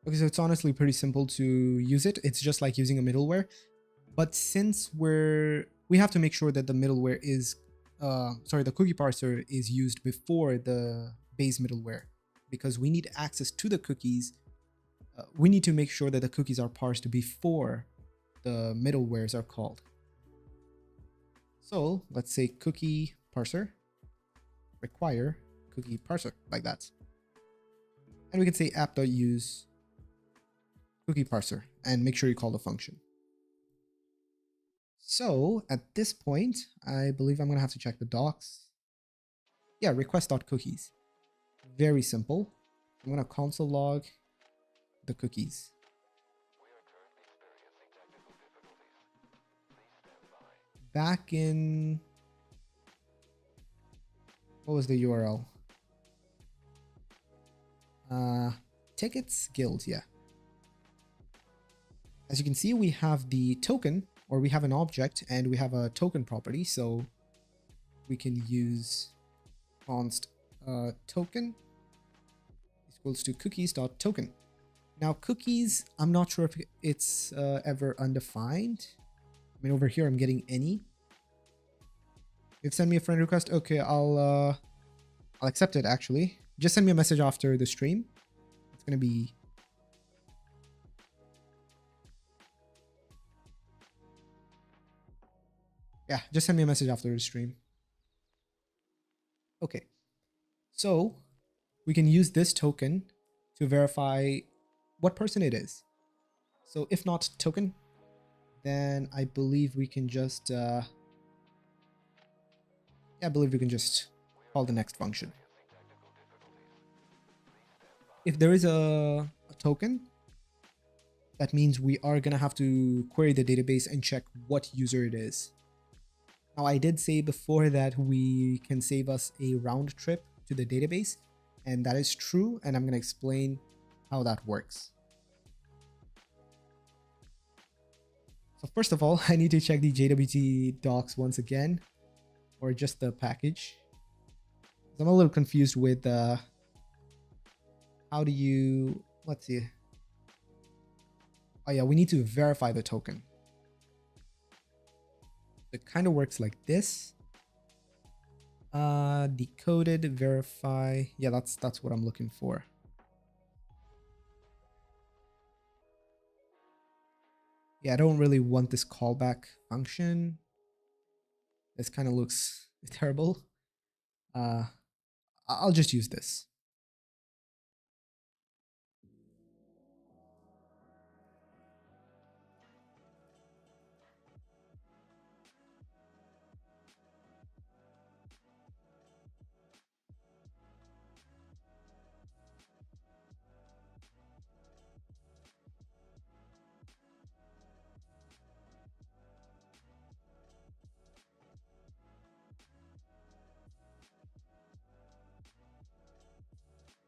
Okay, so it's honestly pretty simple to use it. It's just like using a middleware. But since we have to make sure that the middleware is, the cookie parser is used before the base middleware, because we need access to the cookies. We need to make sure that the cookies are parsed before the middlewares are called. So let's say cookie parser require cookie parser, like that. And we can say app.use cookie parser and make sure you call the function. So at this point, I believe I'm going to have to check the docs. Yeah, request.cookies. Very simple. I'm going to console log the cookies. Back in, what was the URL? Tickets guild, yeah. As you can see, we have the token, or we have an object and we have a token property. So we can use const token is equals to cookies.token. Now cookies, I'm not sure if it's ever undefined. I mean, over here, I'm getting any. You've sent me a friend request. Okay, I'll accept it actually. Just send me a message after the stream. It's gonna be, yeah, just send me a message after the stream. Okay, so we can use this token to verify what person it is. So if not token, then I believe we can just, yeah, I believe we can just call the next function. If there is a token, that means we are going to have to query the database and check what user it is. Now, I did say before that we can save us a round trip to the database, and that is true, and I'm going to explain how that works. So first of all, I need to check the JWT docs once again, or just the package. I'm a little confused with how do you, let's see. Oh yeah, we need to verify the token. It kind of works like this. Decoded, verify. Yeah, that's what I'm looking for. Yeah, I don't really want this callback function. This kind of looks terrible. I'll just use this.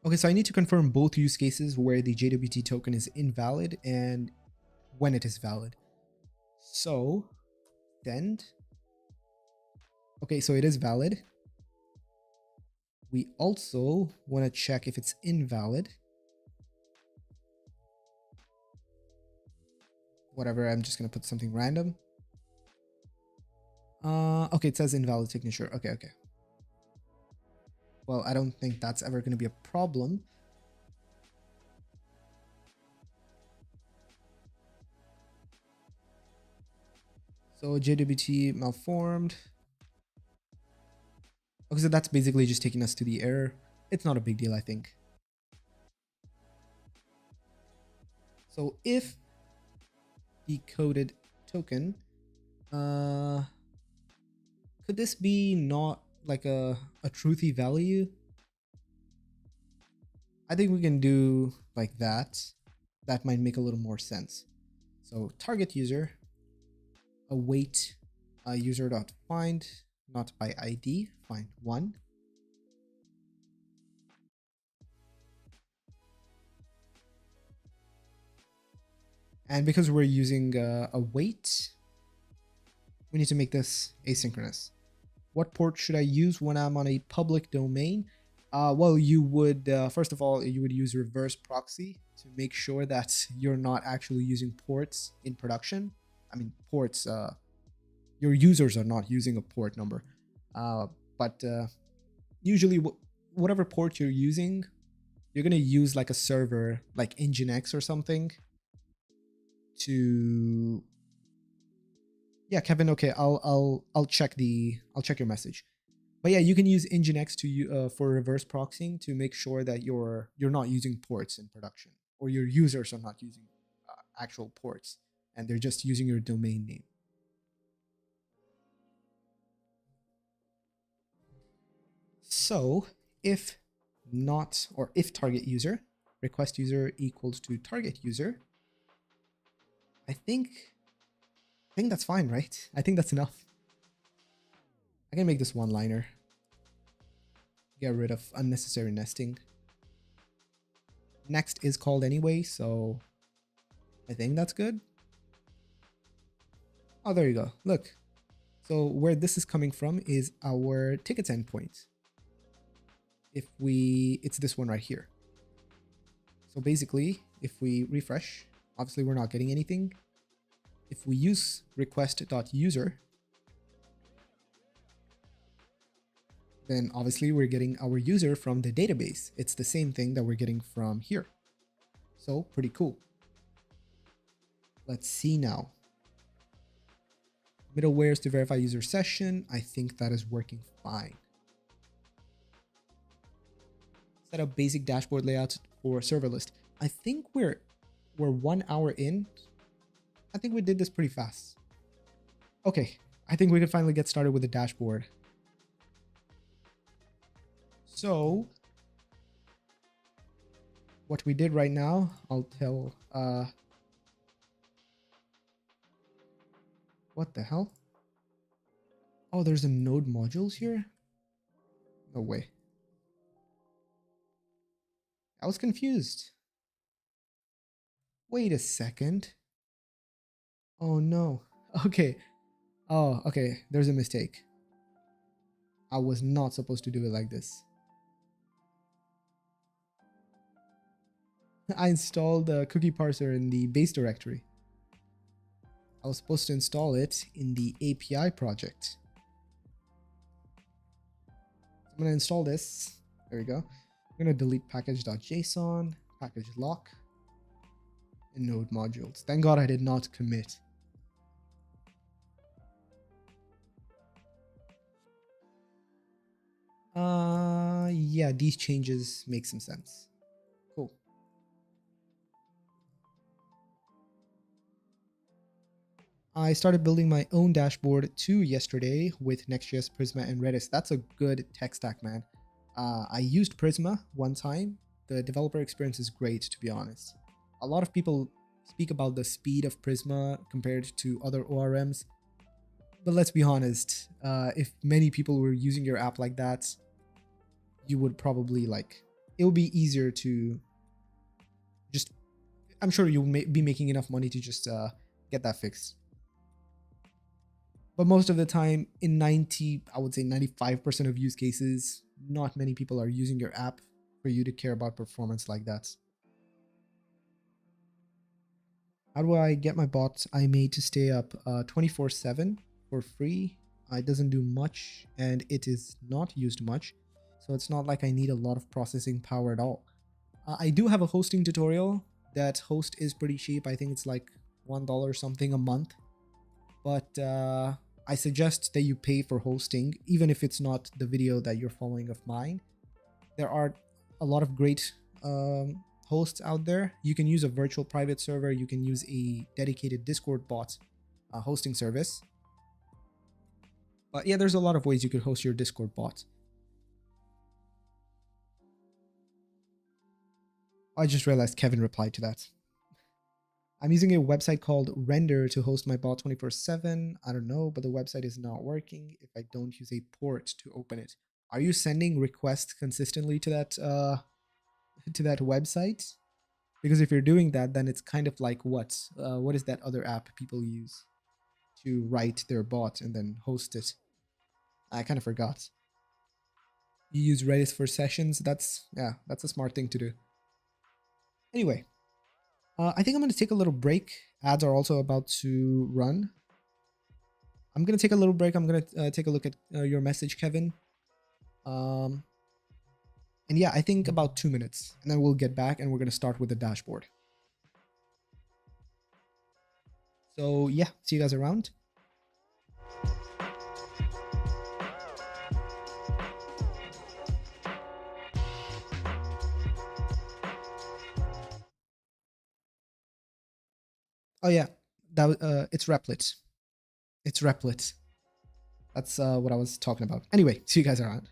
Okay, so I need to confirm both use cases where the JWT token is invalid and when it is valid. So, send. Okay, so it is valid. We also want to check if it's invalid. Whatever, I'm just going to put something random. Okay, it says invalid signature. Okay. Well, I don't think that's ever going to be a problem. So JWT malformed. Okay, so that's basically just taking us to the error. It's not a big deal, I think. So if decoded token, could this be not like a truthy value? I think we can do like that. That might make a little more sense. So target user, await user.find, not by ID, find one. And because we're using await, we need to make this asynchronous. What port should I use when I'm on a public domain? Well, you would, first of all, you would use reverse proxy to make sure that you're not actually using ports in production. I mean, ports, your users are not using a port number. But usually whatever port you're using, you're going to use like a server like Nginx or something to... Yeah, Kevin, okay, I'll check your message. But yeah, you can use Nginx to for reverse proxying to make sure that you're not using ports in production, or your users are not using actual ports, and they're just using your domain name. So if not, or if target user, request user equals to target user, I think that's fine, right? I think that's enough. I can make this one-liner. Get rid of unnecessary nesting. Next is called anyway, so I think that's good. Oh, there you go. Look. So where this is coming from is our tickets endpoint. It's this one right here. So basically, if we refresh, obviously we're not getting anything. If we use request.user, then obviously we're getting our user from the database. It's the same thing that we're getting from here. So pretty cool. Let's see now. Middlewares to verify user session. I think that is working fine. Set up basic dashboard layout for server list. I think we're 1 hour in. I think we did this pretty fast. Okay, I think we can finally get started with the dashboard. So what we did right now, I'll tell, what the hell? Oh, there's a node modules here? No way. I was confused. Wait a second. Oh no. Okay. Oh, okay. There's a mistake. I was not supposed to do it like this. I installed the cookie parser in the base directory. I was supposed to install it in the API project. I'm going to install this. There we go. I'm going to delete package.json, package lock, and node modules. Thank God I did not commit. Yeah, these changes make some sense. Cool. I started building my own dashboard too yesterday with Next.js, Prisma, and Redis. That's a good tech stack, man. I used Prisma one time. The developer experience is great, to be honest. A lot of people speak about the speed of Prisma compared to other ORMs. But let's be honest, if many people were using your app like that, you would probably it would be easier to just, I'm sure you'll be making enough money to just get that fixed. But most of the time, in I would say 95% of use cases, not many people are using your app for you to care about performance like that. How do I get my bots I made to stay up 24/7 for free? It doesn't do much and it is not used much. So it's not like I need a lot of processing power at all. I do have a hosting tutorial. That host is pretty cheap. I think it's like $1 something a month. But I suggest that you pay for hosting, even if it's not the video that you're following of mine. There are a lot of great hosts out there. You can use a virtual private server. You can use a dedicated Discord bot hosting service. But yeah, there's a lot of ways you could host your Discord bot. I just realized Kevin replied to that. I'm using a website called Render to host my bot 24/7. I don't know, but the website is not working if I don't use a port to open it. Are you sending requests consistently to that website? Because if you're doing that, then it's kind of like what is that other app people use to write their bot and then host it? I kind of forgot. You use Redis for sessions. That's a smart thing to do. Anyway, I think I'm going to take a little break. Ads are also about to run. I'm going to take a little break. I'm going to take a look at your message, Kevin. And yeah, I think about 2 minutes, and then we'll get back and we're going to start with the dashboard. So yeah, see you guys around. Oh yeah, that it's Replit. It's Replit. That's what I was talking about. Anyway, see you guys around.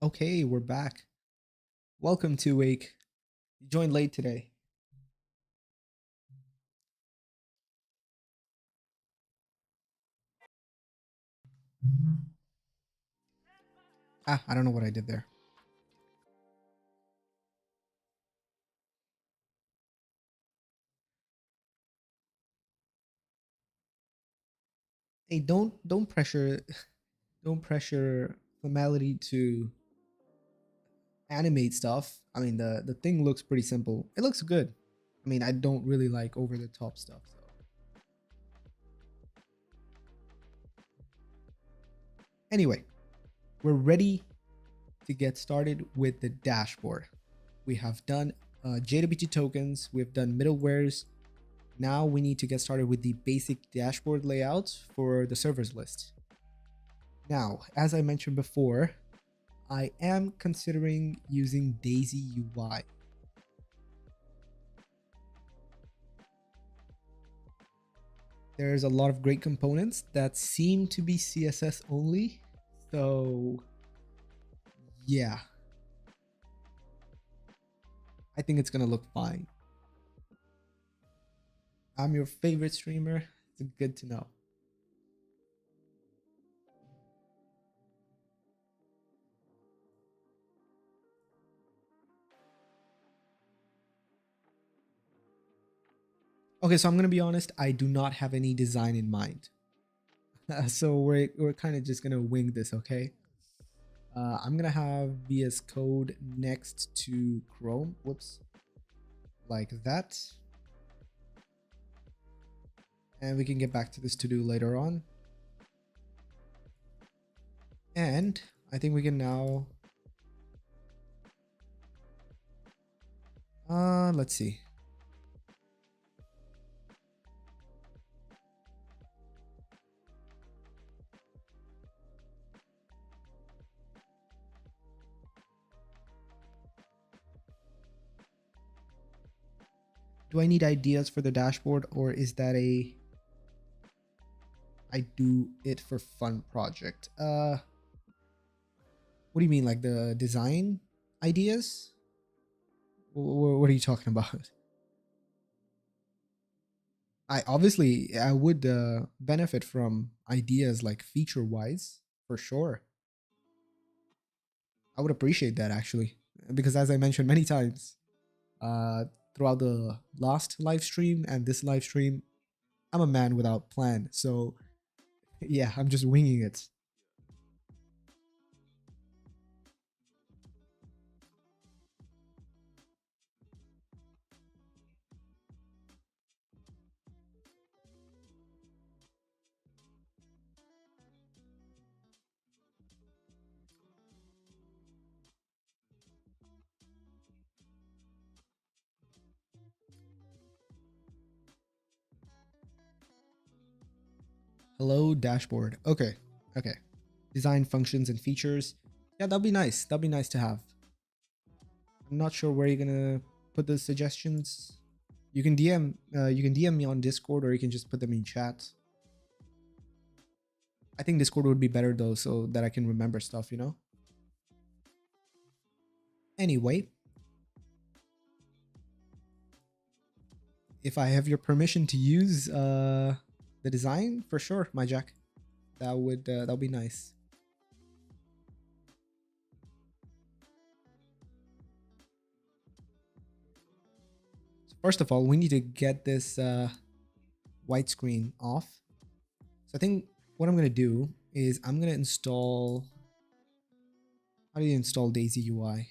Okay, we're back. Welcome to Wake. You joined late today. I don't know what I did there. Hey, don't pressure don't pressure Formality to animate stuff. I mean, the thing looks pretty simple. It looks good. I mean, I don't really like over the top stuff. So anyway, we're ready to get started with the dashboard. We have done JWT tokens. We've done middlewares. Now we need to get started with the basic dashboard layout for the servers list. Now, as I mentioned before, I am considering using Daisy UI. There's a lot of great components that seem to be CSS only. So yeah, I think it's gonna look fine. I'm your favorite streamer. It's good to know. Okay, so I'm gonna be honest. I do not have any design in mind. So we're kind of just gonna wing this, okay? I'm gonna have VS Code next to Chrome. Whoops, like that. And we can get back to this to do later on. And I think we can now. Let's see. Do I need ideas for the dashboard, or is that a I do it for fun project? What do you mean, like the design ideas? What are you talking about? I would benefit from ideas like feature wise for sure. I would appreciate that actually, because as I mentioned many times, uh, throughout the last live stream and this live stream, I'm a man without plan. So yeah, I'm just winging it. Hello dashboard. Okay. Okay. Design functions and features. Yeah, that'll be nice. That'll be nice to have. I'm not sure where you're gonna put the suggestions. You can DM me on Discord, or you can just put them in chat. I think Discord would be better though, so that I can remember stuff, you know? Anyway, if I have your permission to use the design, for sure, my Jack. That'll be nice. So first of all, we need to get this white screen off. So I think what I'm gonna do is I'm gonna install. How do you install Daisy UI?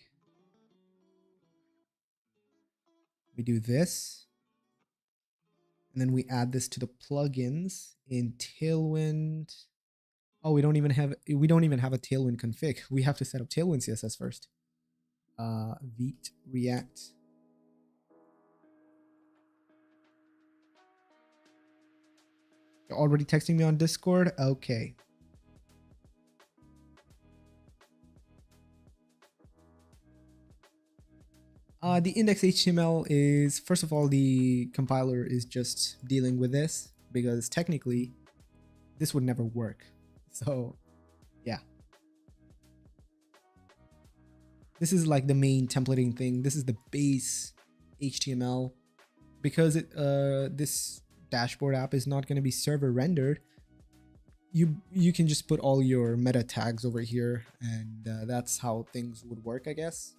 We do this, and then we add this to the plugins in Tailwind. Oh, we don't even have a Tailwind config. We have to set up Tailwind CSS first. Vite React. You're already texting me on Discord? Okay. The index HTML is, first of all, the compiler is just dealing with this because technically this would never work. So yeah. This is like the main templating thing. This is the base HTML because this dashboard app is not going to be server rendered. You can just put all your meta tags over here, and that's how things would work, I guess.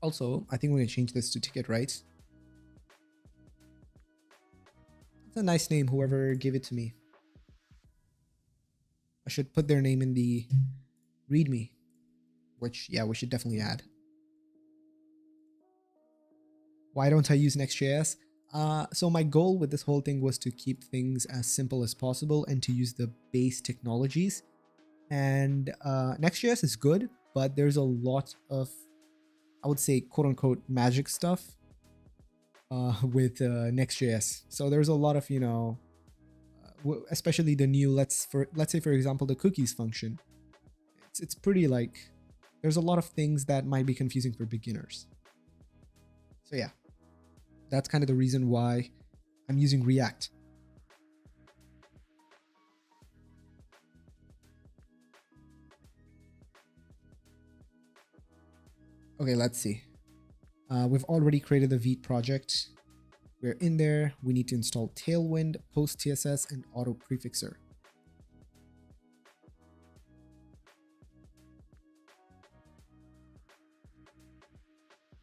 Also, I think we're gonna change this to ticket rights. It's a nice name, whoever gave it to me. I should put their name in the README, which, yeah, we should definitely add. Why don't I use Next.js? So my goal with this whole thing was to keep things as simple as possible and to use the base technologies. And Next.js is good, but there's a lot of, I would say, quote unquote, magic stuff with Next.js. So there's a lot of, you know, especially the new, let's say for example, the cookies function. It's pretty like, there's a lot of things that might be confusing for beginners. So yeah, that's kind of the reason why I'm using React. Okay, let's see. We've already created the Vite project. We're in there. We need to install Tailwind, Post TSS, and Auto Prefixer.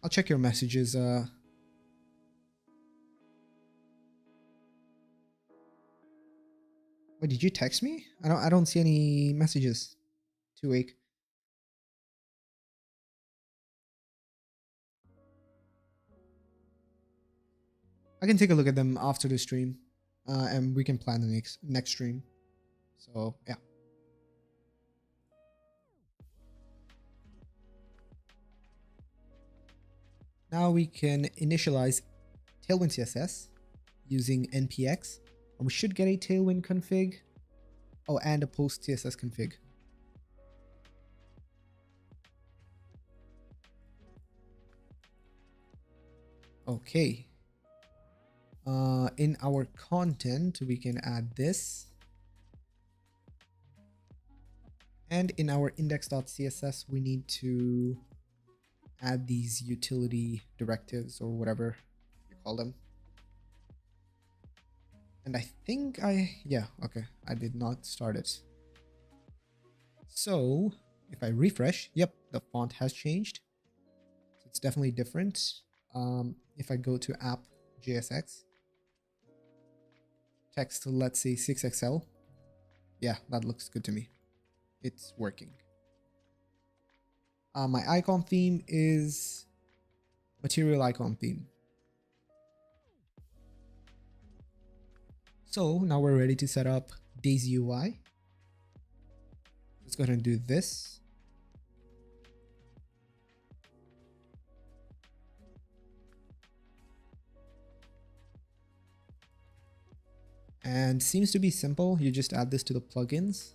I'll check your messages. What, did you text me? I don't see any messages. 2-8. I can take a look at them after the stream, and we can plan the next stream. So yeah. Now we can initialize Tailwind CSS using npx, and we should get a Tailwind config. Oh, and a Post TSS config. Okay. In our content, we can add this. And in our index.css, we need to add these utility directives or whatever you call them. And I think yeah, okay, I did not start it. So if I refresh, yep, the font has changed. So it's definitely different. If I go to app.jsx, text, let's say 6XL. Yeah, that looks good to me. It's working. My icon theme is material icon theme. So now we're ready to set up Daisy UI. Let's go ahead and do this. And seems to be simple. You just add this to the plugins.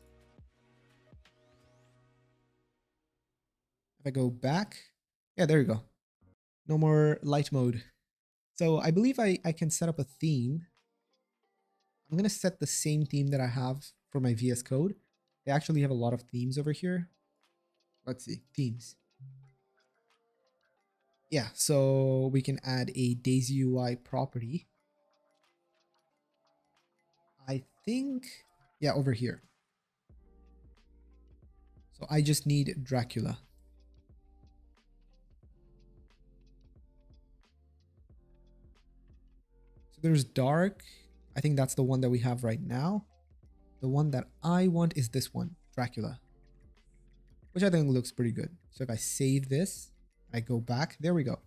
If I go back, yeah, there you go. No more light mode. So I believe I can set up a theme. I'm going to set the same theme that I have for my VS Code. They actually have a lot of themes over here. Let's see, themes. Yeah, so we can add a Daisy UI property. I think, yeah, over here. So I just need Dracula. So there's dark. I think that's the one that we have right now. The one that I want is this one, Dracula, which I think looks pretty good. So if I save this, I go back, there we go.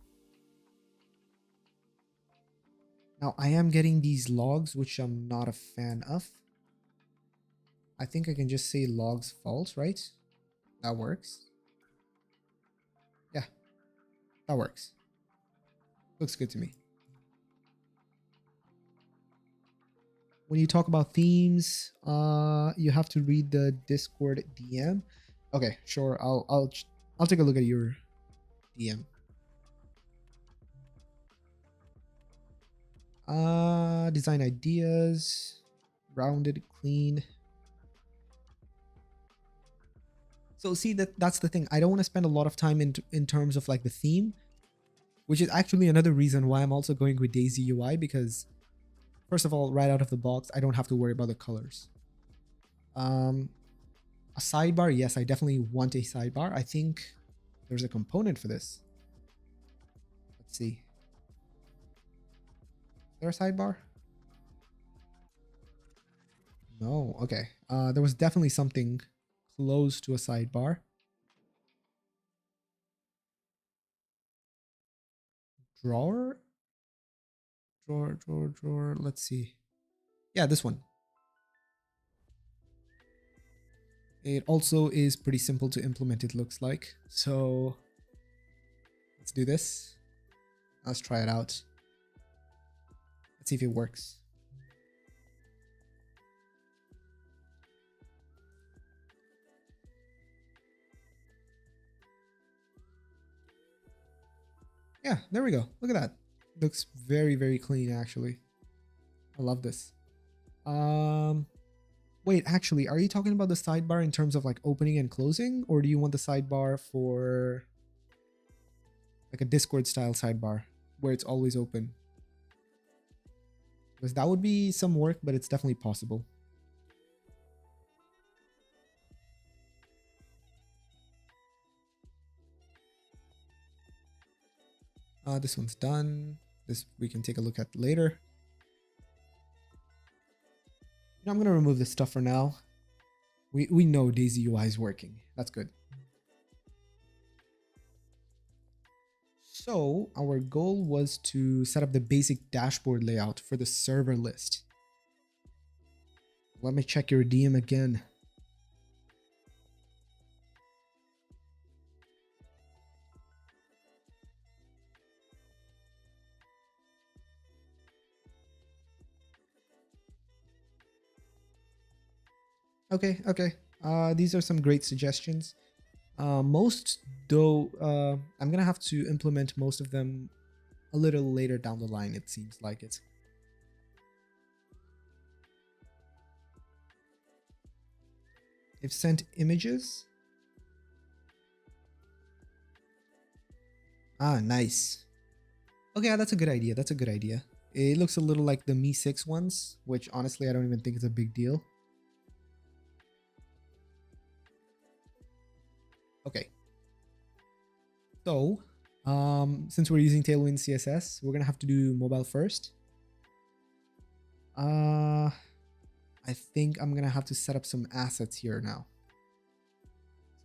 Now I am getting these logs, which I'm not a fan of. I think I can just say logs false, right? That works. Yeah, that works. Looks good to me. When you talk about themes, you have to read the Discord DM. Okay, sure. I'll take a look at your DM. Design ideas, rounded, clean. So see, that's the thing. I don't want to spend a lot of time in terms of like the theme, which is actually another reason why I'm also going with Daisy UI, because first of all, right out of the box, I don't have to worry about the colors. A sidebar, yes, I definitely want a sidebar. I think there's a component for this. Let's see. Is there a sidebar? No, okay. There was definitely something close to a sidebar. Drawer? Drawer. Let's see. Yeah, this one. It also is pretty simple to implement, it looks like. So let's do this. Let's try it out. Let's see if it works. Yeah, there we go. Look at that. Looks very, very clean, actually. I love this. Wait, actually, are you talking about the sidebar in terms of like opening and closing? Or do you want the sidebar for like a Discord style sidebar where it's always open? Because that would be some work, but it's definitely possible. This one's done. This we can take a look at later. I'm going to remove this stuff for now. We know Daisy UI is working. That's good. So our goal was to set up the basic dashboard layout for the server list. Let me check your DM again. Okay. These are some great suggestions. Most, though, I'm gonna have to implement most of them a little later down the line, it seems like it. If sent images. Nice. Okay, yeah, that's a good idea. That's a good idea. It looks a little like the Mi 6 ones, which honestly, I don't even think is a big deal. Okay. So, since we're using Tailwind CSS, we're gonna have to do mobile first. I think I'm gonna have to set up some assets here now.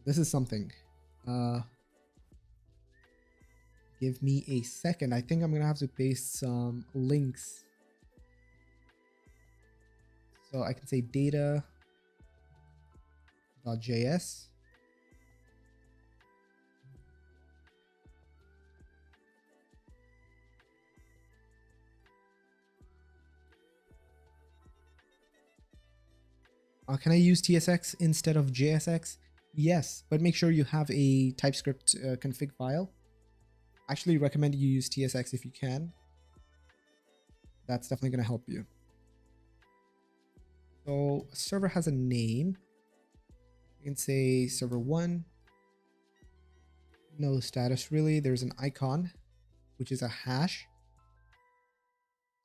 This is something. Give me a second. I think I'm gonna have to paste some links. So I can say data.js. Can I use TSX instead of JSX? Yes, but make sure you have a TypeScript config file. I actually recommend you use TSX if you can. That's definitely going to help you. So a server has a name. You can say server 1. No status really. There's an icon, which is a hash.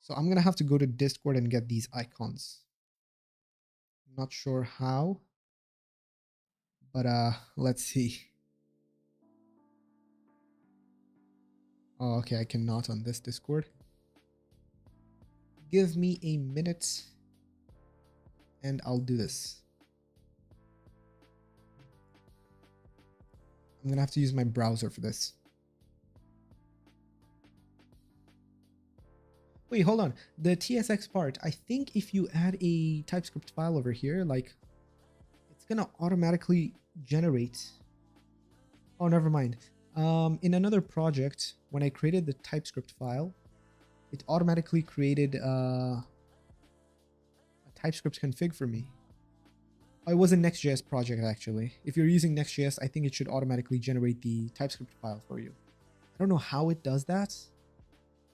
So I'm going to have to go to Discord and get these icons. Not sure how, but let's see. Oh, okay, I cannot on this Discord. Give me a minute and I'll do this. I'm gonna have to use my browser for this. Wait, hold on. The TSX part, I think if you add a TypeScript file over here, like it's gonna automatically generate. Oh, never mind. In another project, when I created the TypeScript file, it automatically created a TypeScript config for me. Oh, it was a Next.js project actually. If you're using Next.js, I think it should automatically generate the TypeScript file for you. I don't know how it does that,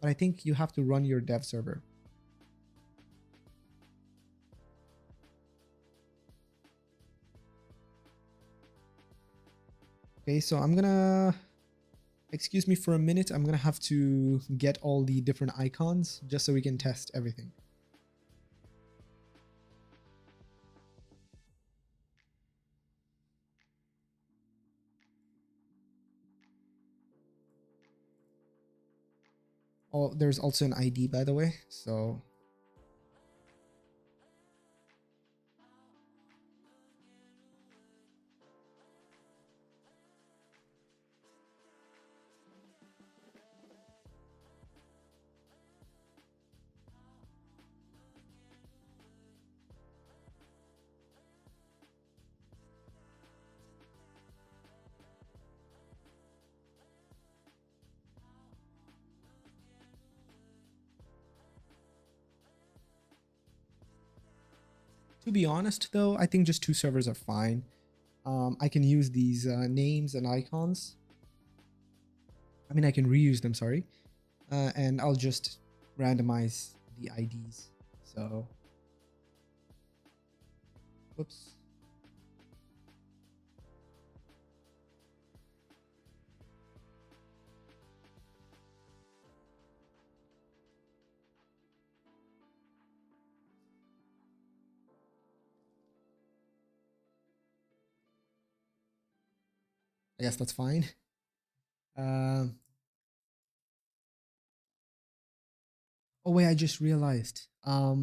but I think you have to run your dev server. Okay, so I'm gonna, excuse me for a minute. I'm gonna have to get all the different icons just so we can test everything. Oh, there's also an ID, by the way, so to be honest though, I think just 2 servers are fine. I can use these names and icons. I mean, I can reuse them, sorry. And I'll just randomize the IDs. So, whoops. I guess that's fine. Oh wait, I just realized. Yeah,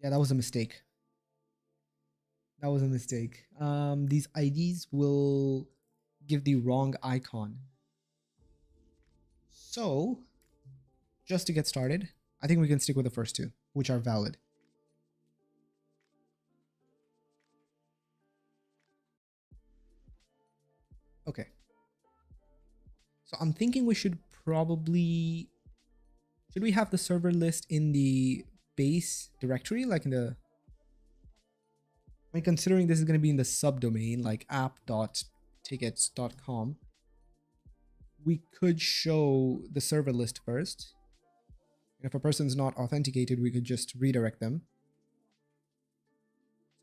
that was a mistake. That was a mistake. These IDs will give the wrong icon. So, just to get started, I think we can stick with the first 2, which are valid. Okay. So I'm thinking we should probably, should we have the server list in the base directory, like in the, I mean, considering this is going to be in the subdomain, like app.tickets.com, we could show the server list first. And if a person's not authenticated, we could just redirect them.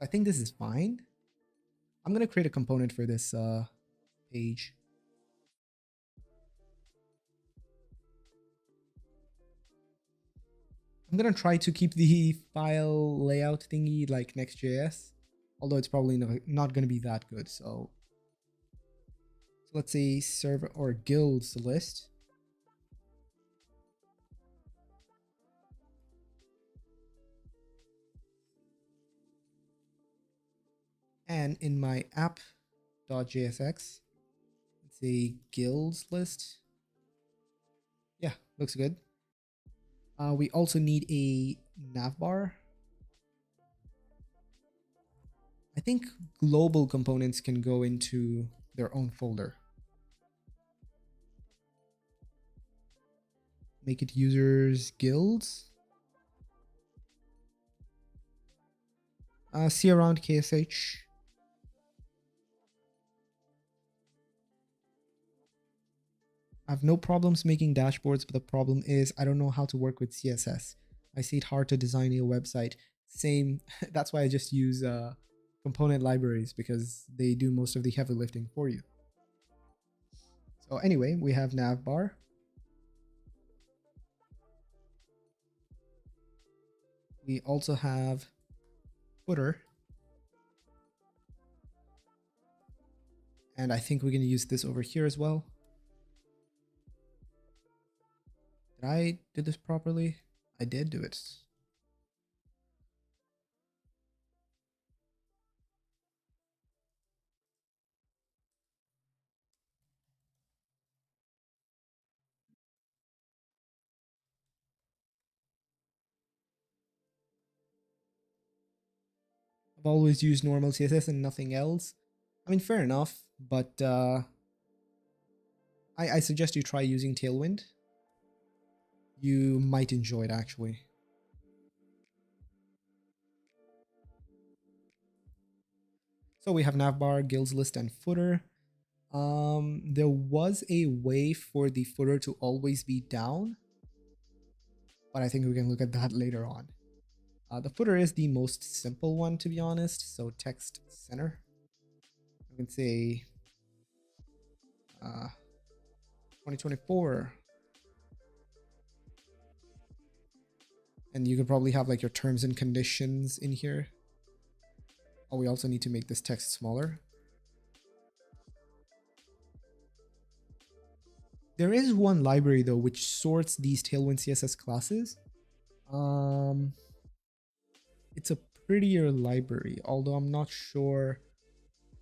I think this is fine. I'm going to create a component for this page. I'm going to try to keep the file layout thingy like Next.js, although it's probably not going to be that good. So let's say server or guilds list. And in my app.jsx, let's say guilds list. Yeah, looks good. We also need a navbar. I think global components can go into their own folder. Make it users guilds. See around KSH. I have no problems making dashboards, but the problem is I don't know how to work with CSS. I see it hard to design a website. Same, that's why I just use component libraries, because they do most of the heavy lifting for you. So anyway, we have navbar. We also have footer. And I think we're going to use this over here as well. Did I do this properly? I did do it. I've always used normal CSS and nothing else. I mean, fair enough, but I suggest you try using Tailwind. You might enjoy it, actually. So we have navbar, guilds list, and footer. There was a way for the footer to always be down, but I think we can look at that later on. The footer is the most simple one, to be honest. So text center. I can say 2024. And you could probably have like your terms and conditions in here. Oh, we also need to make this text smaller. There is one library though which sorts these Tailwind CSS classes. It's a prettier library, although I'm not sure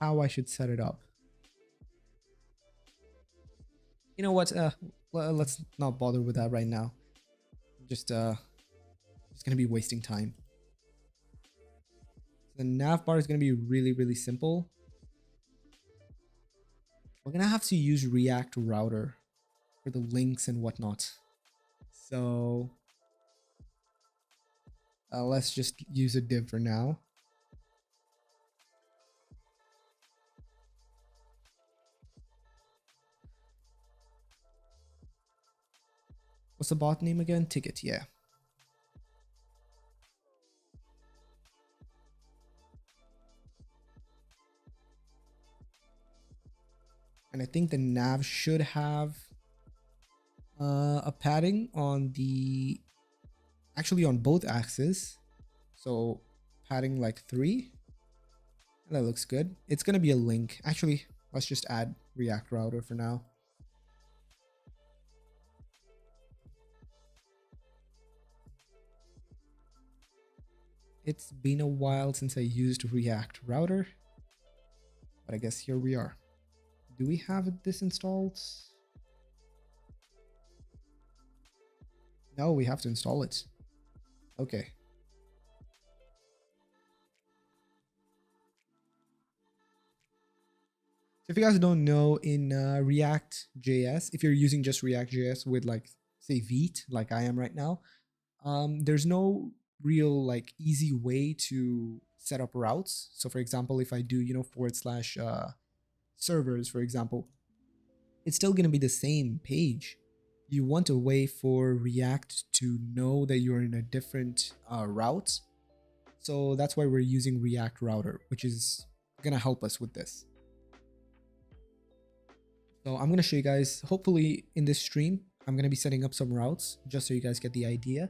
how I should set it up. You know what? Let's not bother with that right now. Just gonna be wasting time. The nav bar is gonna be really, really simple. We're gonna have to use React Router for the links and whatnot. So let's just use a div for now. What's the bot name again? Ticket, yeah. And I think the nav should have a padding on the, actually on both axes. So padding like 3. That looks good. It's going to be a link. Actually, let's just add React Router for now. It's been a while since I used React Router, but I guess here we are. Do we have this installed? No, we have to install it. Okay. So if you guys don't know, in React.js, if you're using just React.js with like, say, Vite, like I am right now, there's no real like easy way to set up routes. So for example, if I do, / servers, for example, it's still going to be the same page. You want a way for React to know that you're in a different route. So that's why we're using React Router, which is going to help us with this. So I'm going to show you guys, hopefully in this stream, I'm going to be setting up some routes just so you guys get the idea.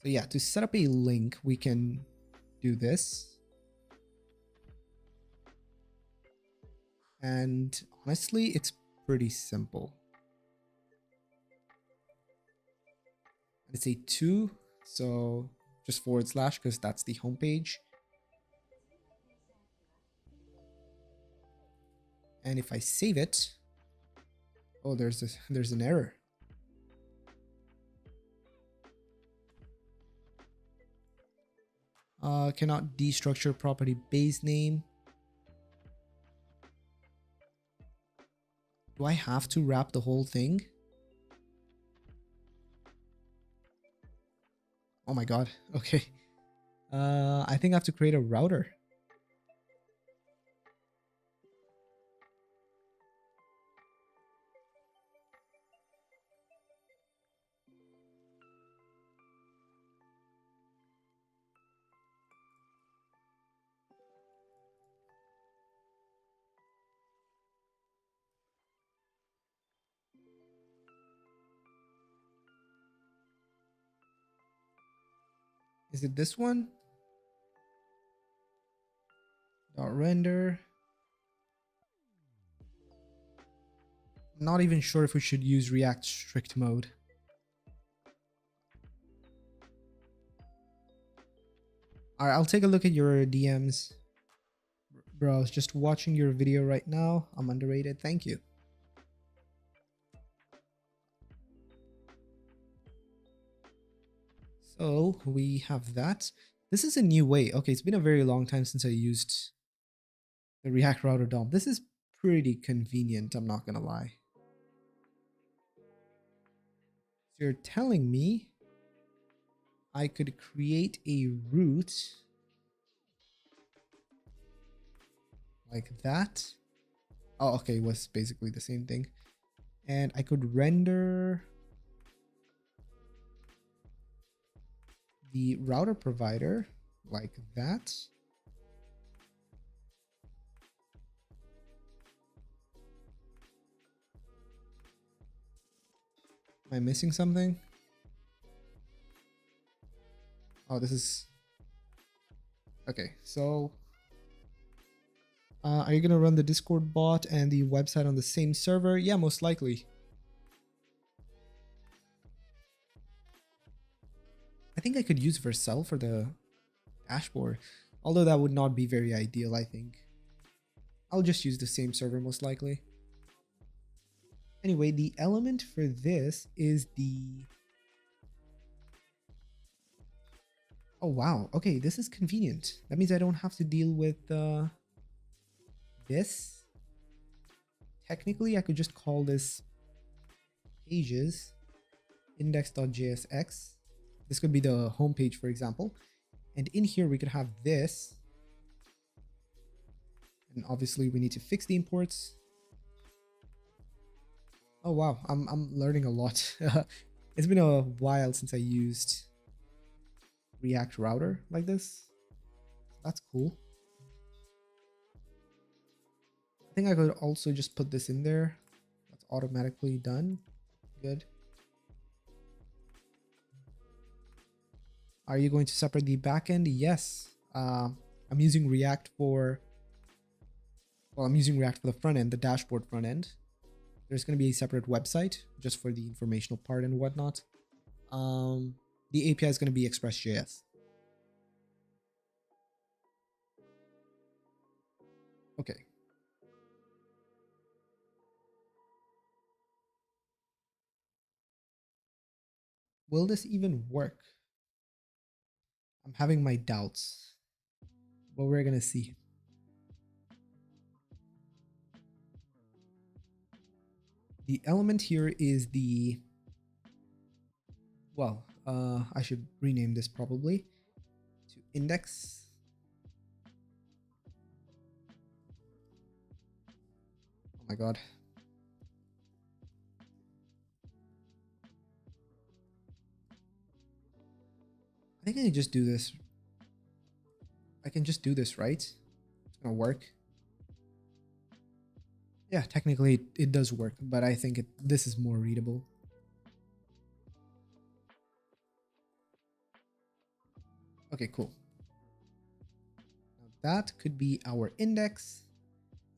So yeah, to set up a link, we can do this. And honestly, it's pretty simple. It's a 2, so just / because that's the homepage. And if I save it, oh, there's an error. Cannot destructure property base name. Do I have to wrap the whole thing? Oh my god. Okay. I think I have to create a router. Is it this one? Dot render. I'm not even sure if we should use React strict mode. All right, I'll take a look at your DMs. Bro, I was just watching your video right now. I'm underrated. Thank you. So we have that. This is a new way. Okay, it's been a very long time since I used the React Router DOM. This is pretty convenient, I'm not gonna lie. So you're telling me I could create a route like that. Oh, okay, it was basically the same thing. And I could render the router provider like that. Am I missing something? Oh, this is... Okay, so... are you going to run the Discord bot and the website on the same server? Yeah, most likely. I think I could use Vercel for the dashboard, although that would not be very ideal, I think. I'll just use the same server most likely. Anyway, the element for this is the... Oh, wow. Okay, this is convenient. That means I don't have to deal with this. Technically, I could just call this pages index.jsx. This could be the home page, for example. And in here, we could have this. And obviously, we need to fix the imports. Oh, wow. I'm learning a lot. It's been a while since I used React Router like this. That's cool. I think I could also just put this in there. That's automatically done. Good. Are you going to separate the backend? Yes. I'm using React for... Well, I'm using React for the front end, the dashboard front end. There's going to be a separate website just for the informational part and whatnot. The API is going to be Express.js. Okay. Will this even work? I'm having my doubts. But we're going to see. The element here is the... Well, I should rename this probably to index. Oh my god. I think I can just do this. I can just do this, right? It's gonna work. Yeah, technically it does work, but I think this is more readable. Okay, cool. Now that could be our index.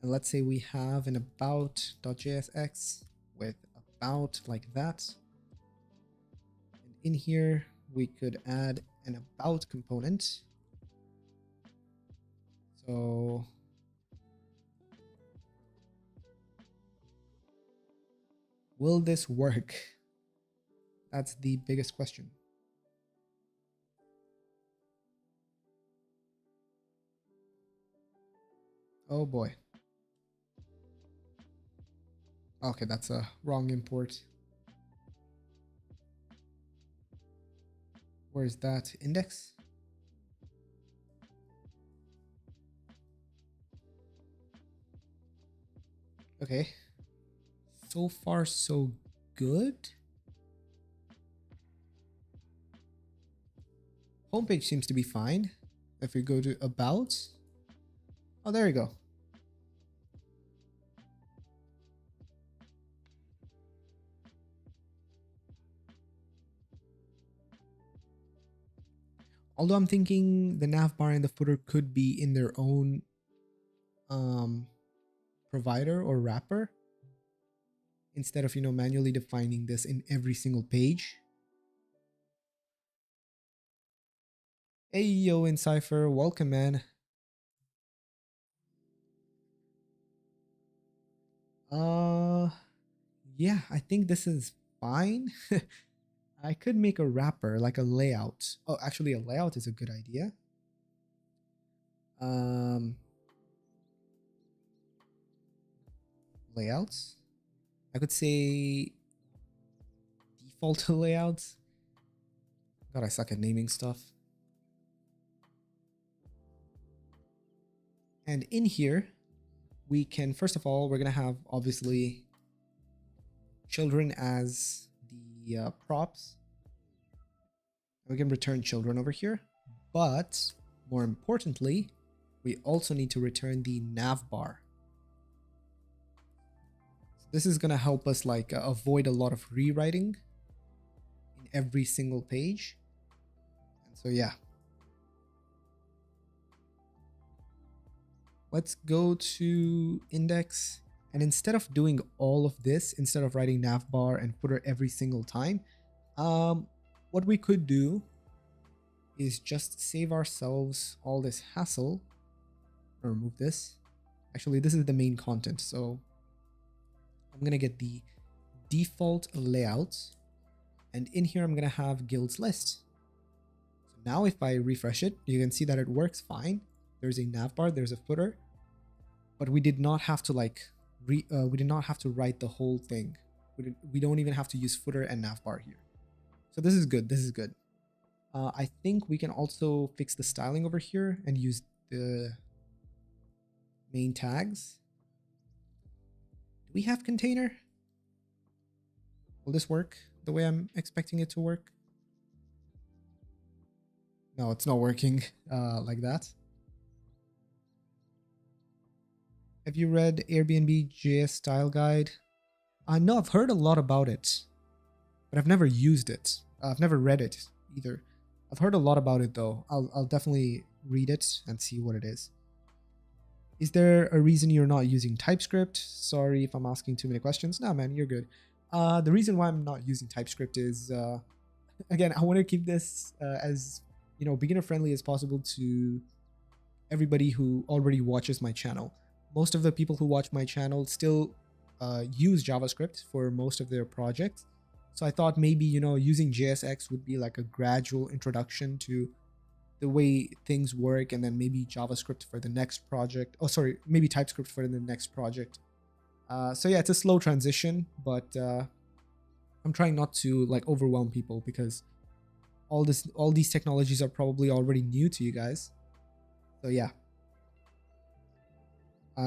And let's say we have an about.jsx with about like that. And in here, we could add an about component. So will this work? That's the biggest question. Oh boy. Okay, that's a wrong import. Where's that index? Okay. So far, so good. Homepage seems to be fine. If we go to About. Oh, there you go. Although I'm thinking the nav bar and the footer could be in their own provider or wrapper, instead of, manually defining this in every single page. Hey, yo, Encipher, welcome, man. Yeah, I think this is fine. I could make a wrapper, like a layout. Oh, actually, a layout is a good idea. Layouts. I could say default layouts. God, I suck at naming stuff. And in here, we can, first of all, we're going to have, obviously, children as the props. We can return children over here. But more importantly, we also need to return the nav bar. This is going to help us like avoid a lot of rewriting in every single page. And so, yeah. Let's go to index. And instead of doing all of this, instead of writing navbar and footer every single time, what we could do is just save ourselves all this hassle. Remove this. Actually, this is the main content. So I'm going to get the default layout. And in here, I'm going to have guilds list. So now if I refresh it, you can see that it works fine. There's a navbar, there's a footer. But we did not have to like, we did not have to write the whole thing. We don't even have to use footer and navbar here. So this is good. This is good. I think we can also fix the styling over here and use the main tags. Do we have container? Will this work the way I'm expecting it to work? No, it's not working like that. Have you read Airbnb JS style guide? No, I've heard a lot about it, but I've never used it. I've never read it either. I've heard a lot about it though. I'll definitely read it and see what it is. Is there a reason you're not using TypeScript? Sorry if I'm asking too many questions. No, man, you're good. The reason why I'm not using TypeScript is, again, I want to keep this as beginner friendly as possible to everybody who already watches my channel. Most of the people who watch my channel still use JavaScript for most of their projects. So I thought maybe, using JSX would be like a gradual introduction to the way things work, and then maybe JavaScript for the next project. Oh, sorry, maybe TypeScript for the next project. So yeah, it's a slow transition, but I'm trying not to like overwhelm people because all these technologies are probably already new to you guys. So yeah.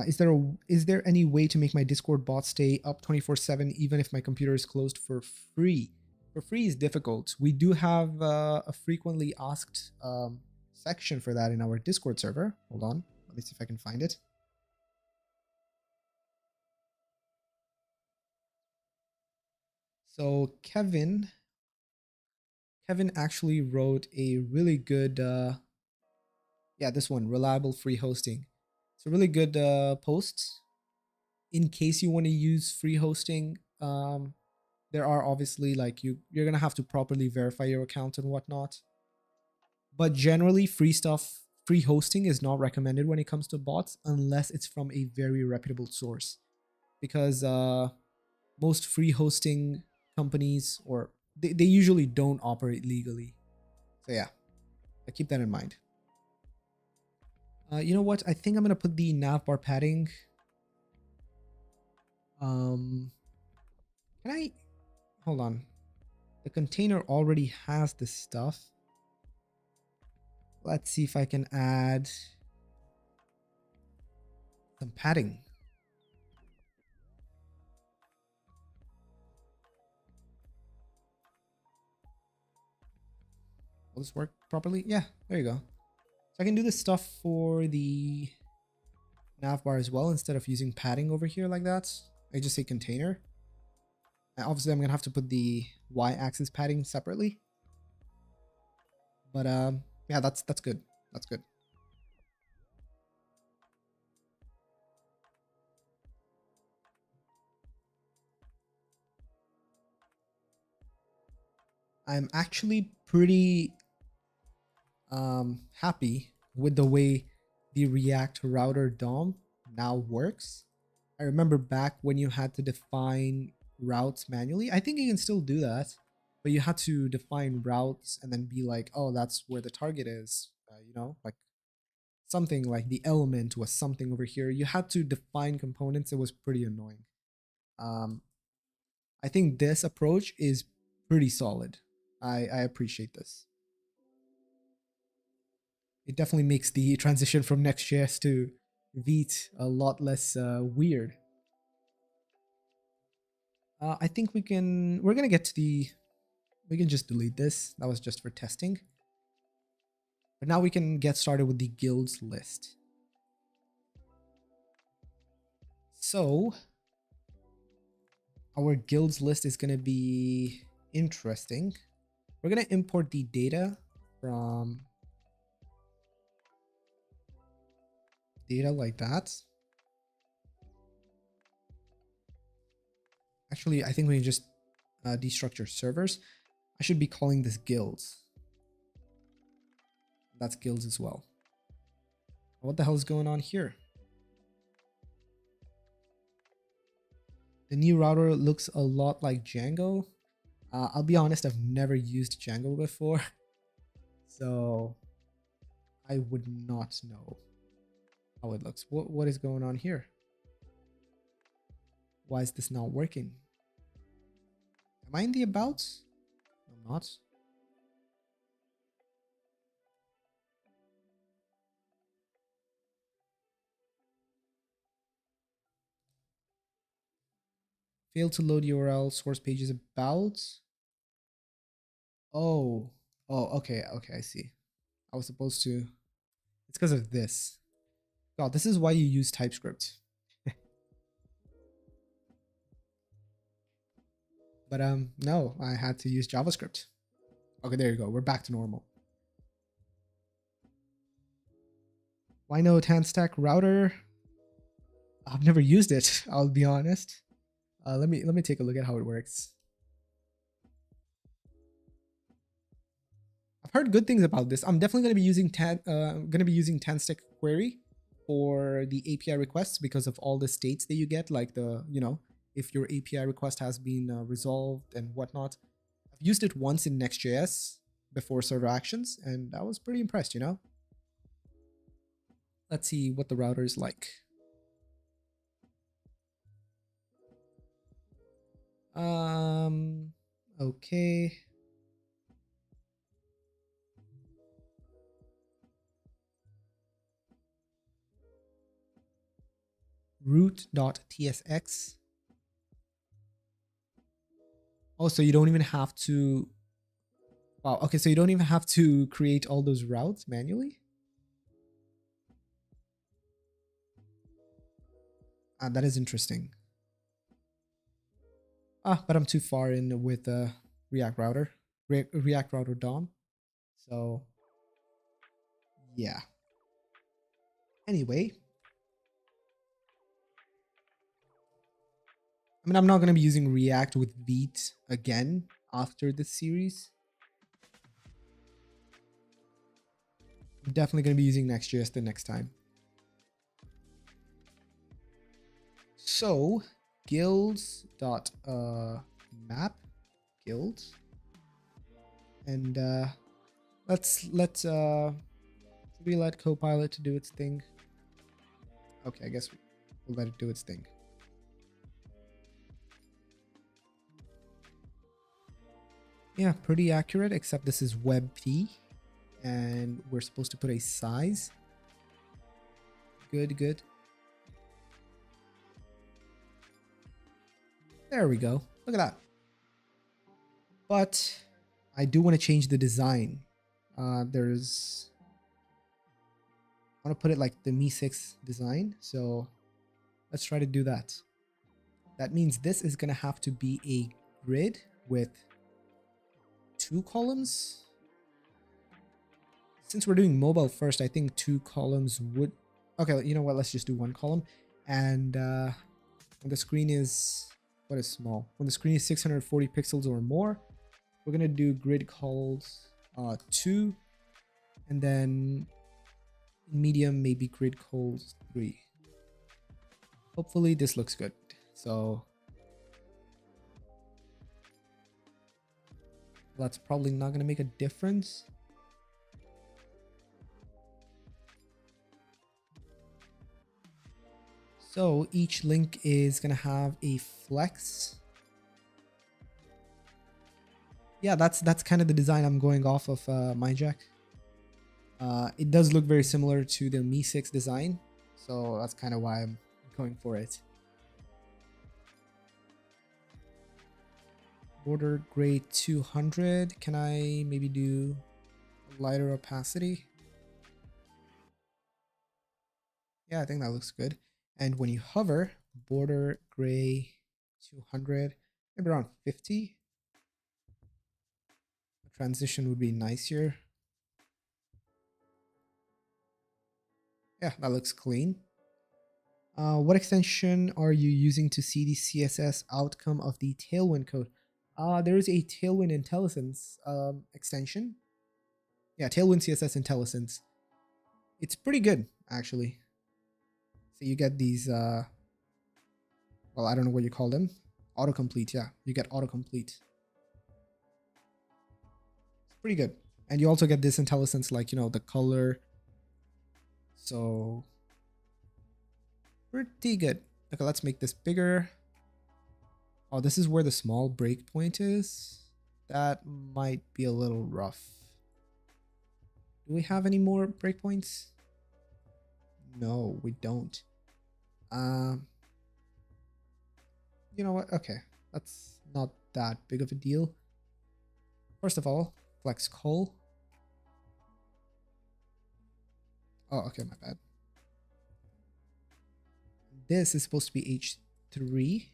Is there any way to make my Discord bot stay up 24/7 even if my computer is closed for free? For free is difficult. We do have a frequently asked section for that in our Discord server. Hold on, let me see if I can find it. So Kevin actually wrote a really good, yeah, this one, reliable free hosting. It's a really good post. In case you want to use free hosting, there are obviously like you're gonna have to properly verify your account and whatnot. But generally, free hosting is not recommended when it comes to bots unless it's from a very reputable source, because most free hosting companies or they usually don't operate legally. So yeah, I keep that in mind. You know what? I think I'm gonna put the navbar padding. Can I hold on? The container already has this stuff. Let's see if I can add some padding. Will this work properly? Yeah, there you go. So I can do this stuff for the navbar as well instead of using padding over here like that. I just say container. And obviously, I'm gonna have to put the y-axis padding separately. But yeah, that's good. That's good. I'm actually pretty happy with the way the React router DOM now works. I remember back when you had to define routes manually. I think you can still do that, but you had to define routes and then be like, oh, that's where the target is. You know, like something like the element was something over here. You had to define components. It was pretty annoying. I think this approach is pretty solid. I appreciate this. It definitely makes the transition from Next.js to Vite a lot less weird. I think we're gonna get to we can just delete this. That was just for testing. But now we can get started with the guilds list. So our guilds list is gonna be interesting. We're gonna import the data from data like that. Actually, I think we can just destructure servers. I should be calling this guilds. That's guilds as well. What the hell is going on here? The new router looks a lot like Django. I'll be honest, I've never used Django before. So I would not know how it looks. What is going on here? Why is this not working? Am I in the about? I'm not. Failed to load URL, source page is about. Oh, okay, I see. I was supposed to. It's because of this. God, this is why you use TypeScript. But no, I had to use JavaScript. Okay, there you go. We're back to normal. Why no TanStack router? I've never used it. I'll be honest. Let me take a look at how it works. I've heard good things about this. I'm definitely going to be using TanStack query for the API requests because of all the states that you get, like the if your API request has been resolved and whatnot. I've used it once in Next.js before server actions, and I was pretty impressed. Let's see what the router is like. Okay. Root.tsx. Oh, so you don't even have to. Wow. Okay, so you don't even have to create all those routes manually. That is interesting. But I'm too far in with React Router, React Router DOM. So yeah. Anyway, I mean, I'm not going to be using React with Vite again after this series. I'm definitely going to be using Next.js the next time. So guilds.map guilds, and let's should we let Copilot to do its thing? Okay, I guess we'll let it do its thing. Yeah, pretty accurate, except this is WebP, and we're supposed to put a size. Good. There we go. Look at that. But I do want to change the design There's, I want to put it like the Mi6 design. So let's try to do that. That means this is going to have to be a grid with 2 columns. Since we're doing mobile first, I think 2 columns would... Okay, you know what? Let's just do 1 column. And when the screen is... What is small? When the screen is 640 pixels or more, we're going to do grid calls 2. And then medium, maybe grid calls 3. Hopefully this looks good. So that's probably not going to make a difference. So each link is going to have a flex. Yeah, that's kind of the design I'm going off of MyJack. It does look very similar to the Mi6 design, so that's kind of why I'm going for it. Border gray 200. Can I maybe do lighter opacity? Yeah, I think that looks good. And when you hover, border gray 200, maybe around 50. The transition would be nice here. Yeah, that looks clean. What extension are you using to see the CSS outcome of the Tailwind code? There is a Tailwind IntelliSense extension. Yeah, Tailwind CSS IntelliSense. It's pretty good, actually. So you get these, well, I don't know what you call them. Autocomplete, yeah. You get autocomplete. It's pretty good. And you also get this IntelliSense, like, you know, the color. So, pretty good. Okay, let's make this bigger. Oh, this is where the small breakpoint is. That might be a little rough. Do we have any more breakpoints? No, we don't. You know what? Okay, that's not that big of a deal. First of all, flex call. Oh, okay, my bad. This is supposed to be H3.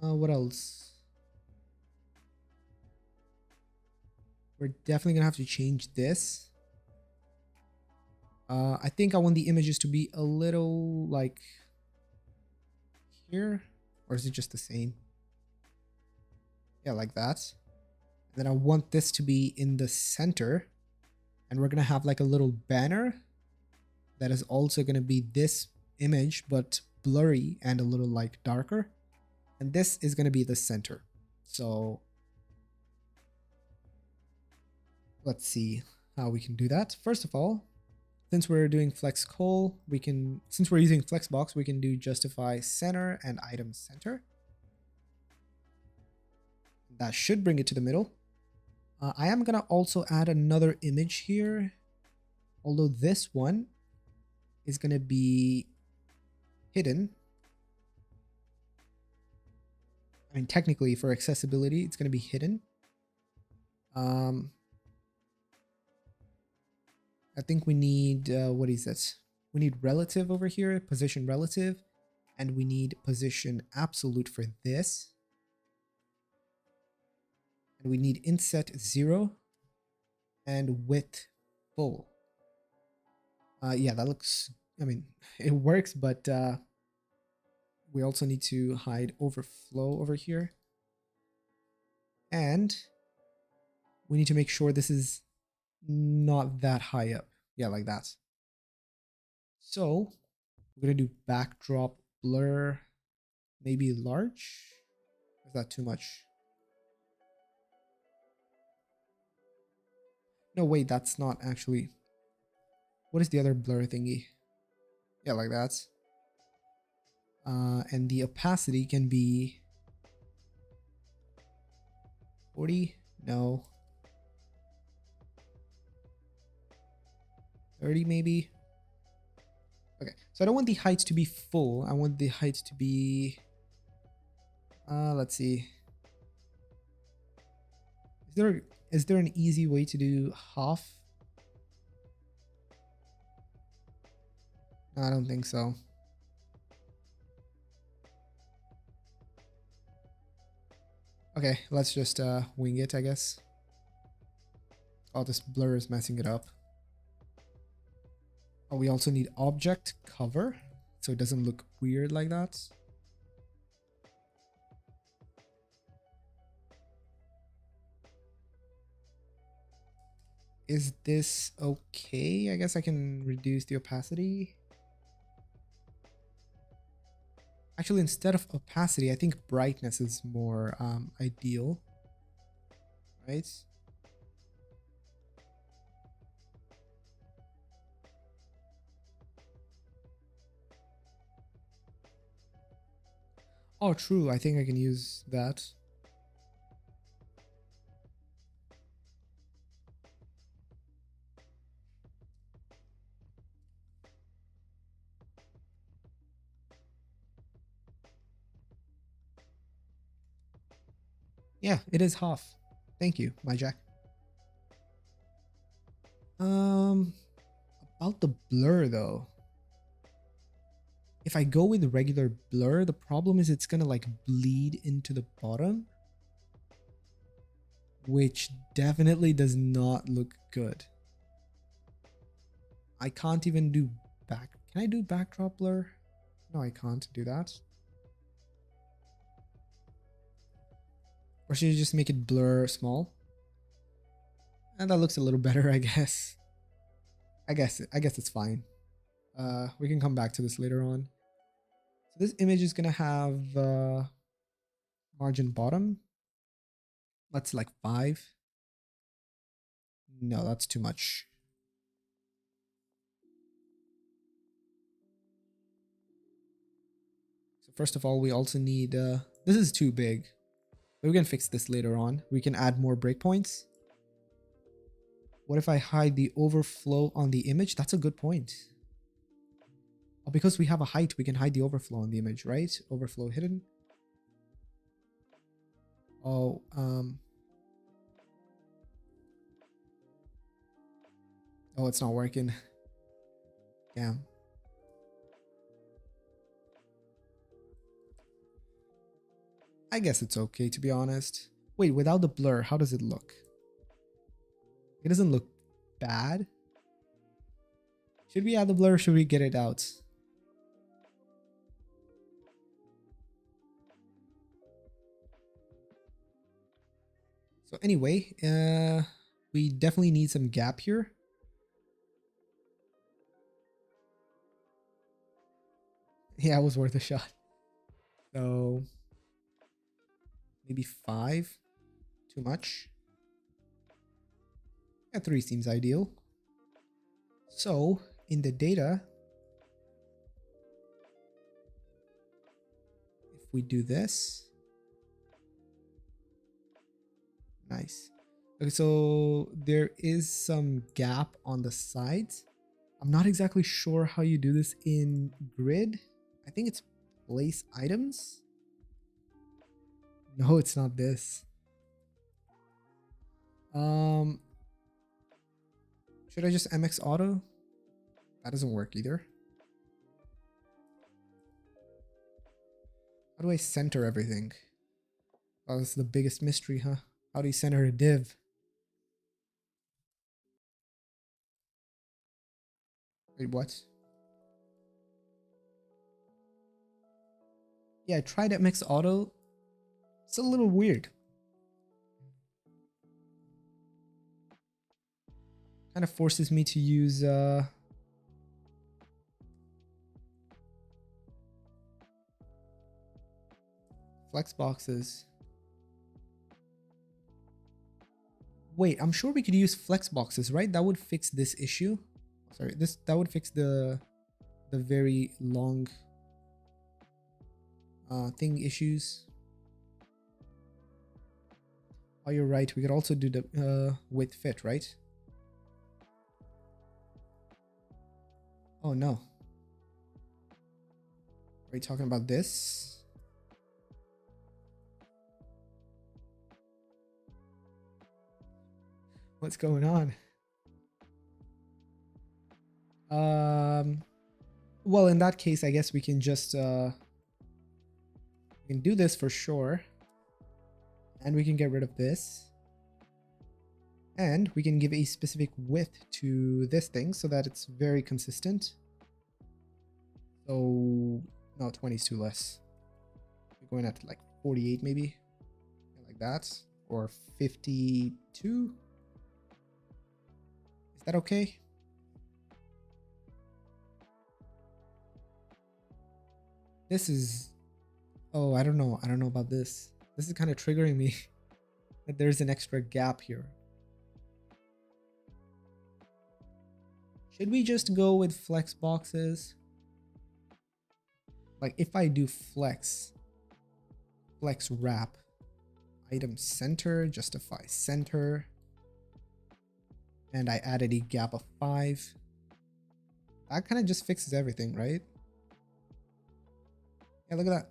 What else? We're definitely gonna have to change this. I think I want the images to be a little like here, or is it just the same? Yeah, like that. And then I want this to be in the center, and we're gonna have like a little banner that is also gonna be this image, but blurry and a little like darker. And this is gonna be the center. So let's see how we can do that. First of all, since we're doing flex call, since we're using flexbox, we can do justify center and item center. That should bring it to the middle. I am gonna also add another image here, although this one is gonna be hidden. I mean, technically for accessibility, it's gonna be hidden. I think we need, what is it? We need relative over here, position relative, and we need position absolute for this. And we need inset 0 and width full. Yeah, that looks, I mean, it works, but we also need to hide overflow over here. And we need to make sure this is not that high up. Yeah, like that. So we're gonna do backdrop blur, maybe large. Is that too much? No, wait, that's not actually. What is the other blur thingy? Yeah, like that. And the opacity can be 40. No. 30 maybe. Okay, so I don't want the height to be full. I want the height to be, let's see. Is there an easy way to do half? No, I don't think so. Okay, let's just wing it, I guess. Oh, this blur is messing it up. Oh, we also need object cover, so it doesn't look weird like that. Is this okay? I guess I can reduce the opacity. Actually, instead of opacity, I think brightness is more ideal, right? Oh, true. I think I can use that. Yeah, it is half. Thank you, my Jack. About the blur though. If I go with regular blur, the problem is it's gonna like bleed into the bottom, which definitely does not look good. I can't even do back. Can I do backdrop blur? No, I can't do that. Or should you just make it blur small? And that looks a little better, I guess. I guess it's fine. We can come back to this later on. So this image is gonna have margin bottom. Let's like 5. No, that's too much. So first of all, we also need this is too big. But we can fix this later on. We can add more breakpoints. What if I hide the overflow on the image? That's a good point. Oh, because we have a height, we can hide the overflow on the image, right? Overflow hidden. Oh, oh, it's not working. Damn. I guess it's okay, to be honest. Wait, without the blur, how does it look? It doesn't look bad. Should we add the blur or should we get it out? So anyway, we definitely need some gap here. Yeah, it was worth a shot. So maybe 5, too much. Yeah, 3 seems ideal. So in the data, if we do this, nice. Okay, so there is some gap on the sides. I'm not exactly sure how you do this in grid. I think it's place items. No, it's not this. Should I just MX auto? That doesn't work either. How do I center everything? Oh, that's the biggest mystery, huh? How do you center a div? Wait, what? Yeah, I tried MX auto. It's a little weird. Kind of forces me to use flex boxes. Wait, I'm sure we could use flex boxes, right? That would fix this issue. Sorry, that would fix the very long thing issues. Oh, you're right. We could also do the width fit, right? Oh no. Are you talking about this? What's going on? Well, in that case, I guess we can just we can do this for sure. And we can get rid of this. And we can give a specific width to this thing so that it's very consistent. So no, 20 is too less. We're going at like 48 maybe, like that, or 52. Is that okay? This is, oh, I don't know about this. This is kind of triggering me that there's an extra gap here. Should we just go with flex boxes? Like if I do flex wrap, item center, justify center, and I added a gap of 5, that kind of just fixes everything, right? Yeah, look at that.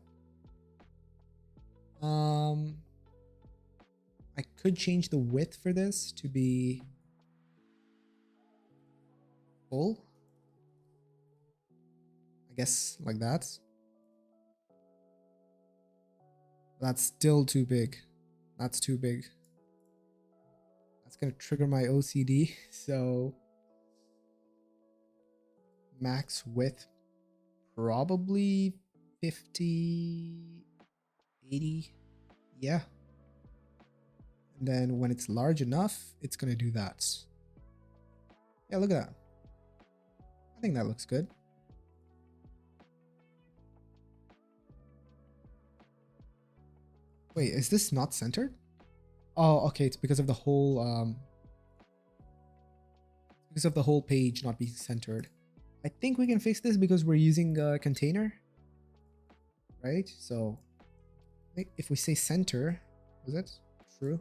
I could change the width for this to be full. I guess like that. That's still too big. That's too big. That's gonna trigger my OCD. So max width, probably 50, 80. Yeah. And then when it's large enough, it's gonna do that. Yeah, look at that. I think that looks good. Wait, is this not centered? Oh, okay, it's because of the whole page not being centered. I think we can fix this because we're using a container, right? So if we say center, is it true?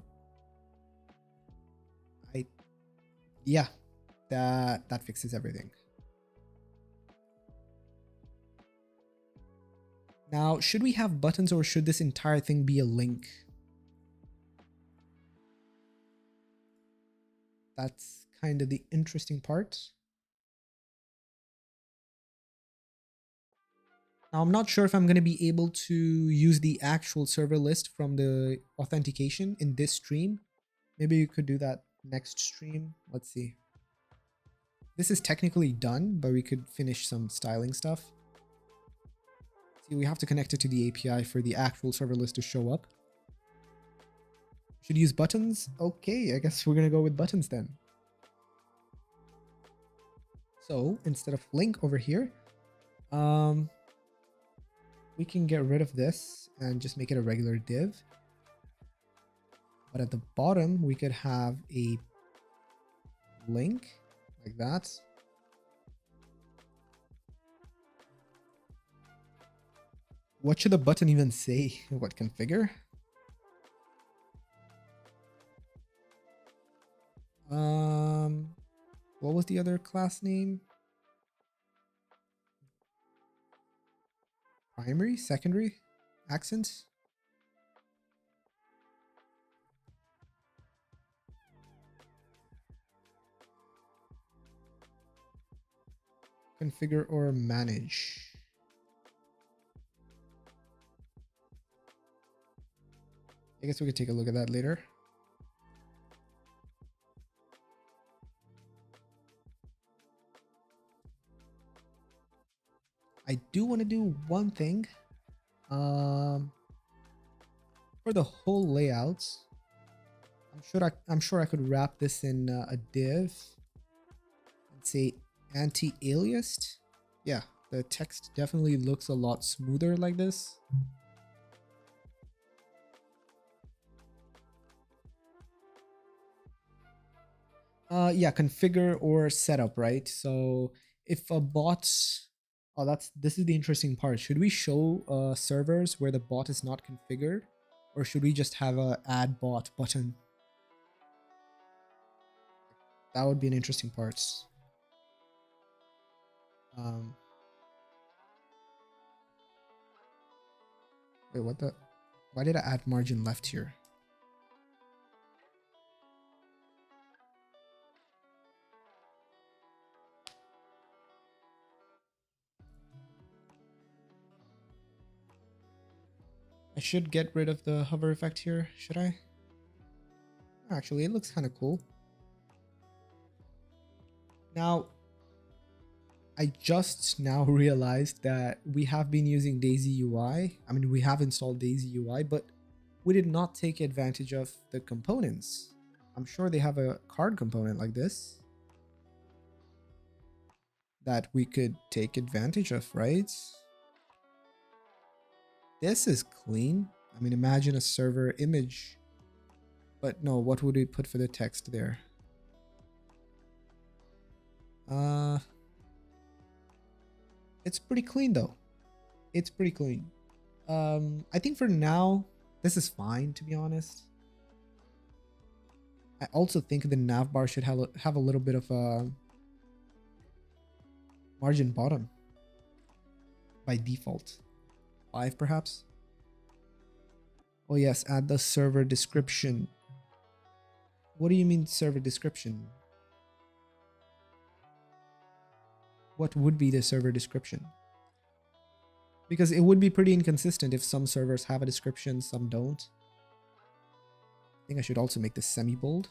Yeah, that fixes everything. Now, should we have buttons or should this entire thing be a link? That's kind of the interesting part. Now, I'm not sure if I'm going to be able to use the actual server list from the authentication in this stream. Maybe you could do that next stream. Let's see. This is technically done, but we could finish some styling stuff. See, we have to connect it to the API for the actual server list to show up. Should use buttons? Okay, I guess we're going to go with buttons then. So instead of link over here, we can get rid of this and just make it a regular div. But at the bottom, we could have a link like that. What should the button even say? What, configure? What was the other class name? Primary, secondary, accent? Configure or manage. I guess we could take a look at that later. I do want to do one thing. For the whole layouts, I'm sure I could wrap this in a div and say anti-aliased. Yeah, the text definitely looks a lot smoother like this. Yeah, configure or setup, right? So if a bot, oh, this is the interesting part. Should we show servers where the bot is not configured, or should we just have a add bot button? That would be an interesting part. Wait, what the? Why did I add margin left here? I should get rid of the hover effect here, should I? Actually, it looks kind of cool. Now, I just now realized that we have been using Daisy UI. I mean, we have installed Daisy UI, but we did not take advantage of the components. I'm sure they have a card component like this that we could take advantage of, right? This is clean. I mean, imagine a server image. But no, what would we put for the text there? It's pretty clean though. It's pretty clean. I think for now, this is fine, to be honest. I also think the nav bar should have a little bit of a margin bottom by default. 5 perhaps. Oh yes, add the server description. What do you mean server description? What would be the server description? Because it would be pretty inconsistent if some servers have a description, some don't. I think I should also make this semi-bold.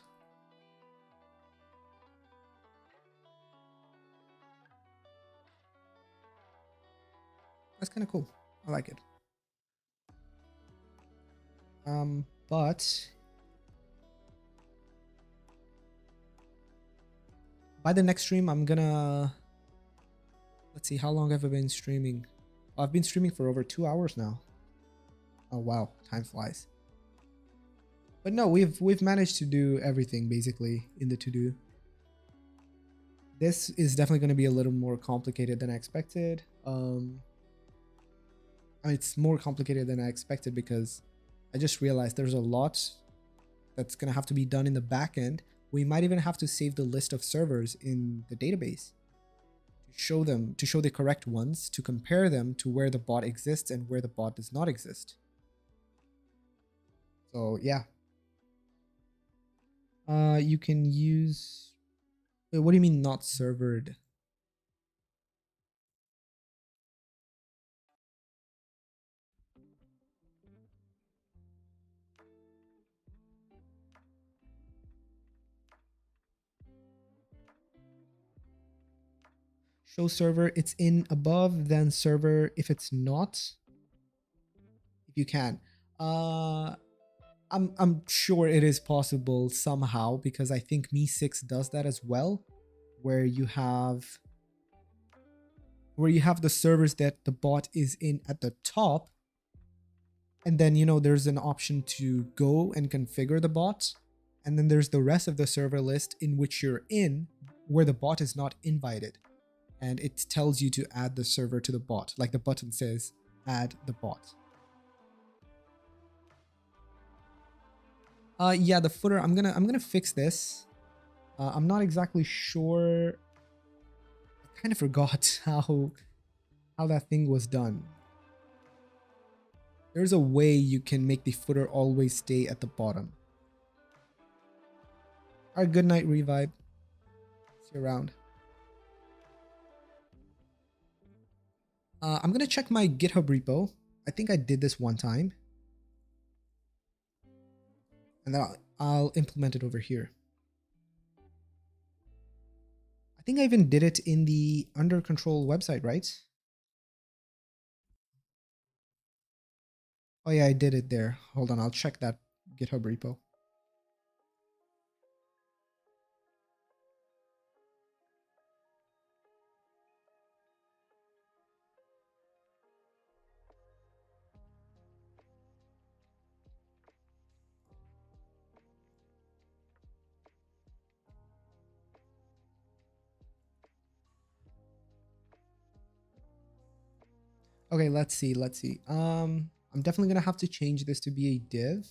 That's kind of cool. I like it. But by the next stream, I'm gonna... Let's see, how long have I been streaming? Oh, I've been streaming for over 2 hours now. Oh wow, time flies. But no, we've managed to do everything basically in the to-do. This is definitely going to be a little more complicated than I expected. I mean, it's more complicated than I expected because I just realized there's a lot that's going to have to be done in the back end. We might even have to save the list of servers in the database to show the correct ones, to compare them to where the bot exists and where the bot does not exist. So yeah. You can use... Wait, what do you mean not servered? Show server, it's in above, then server if it's not. If you can. I'm sure it is possible somehow because I think Me6 does that as well, where you have the servers that the bot is in at the top, and then there's an option to go and configure the bot, and then there's the rest of the server list in which you're in where the bot is not invited, and it tells you to add the server to the bot, like the button says add the bot. Yeah, the footer, I'm gonna fix this. I'm not exactly sure. I kind of forgot how that thing was done. There's a way you can make the footer always stay at the bottom. Alright, good night, Revive. See you around. I'm gonna check my GitHub repo. I think I did this one time. And then I'll implement it over here. I think I even did it in the Under Control website, right? Oh yeah, I did it there. Hold on, I'll check that GitHub repo. Okay, let's see. I'm definitely gonna have to change this to be a div.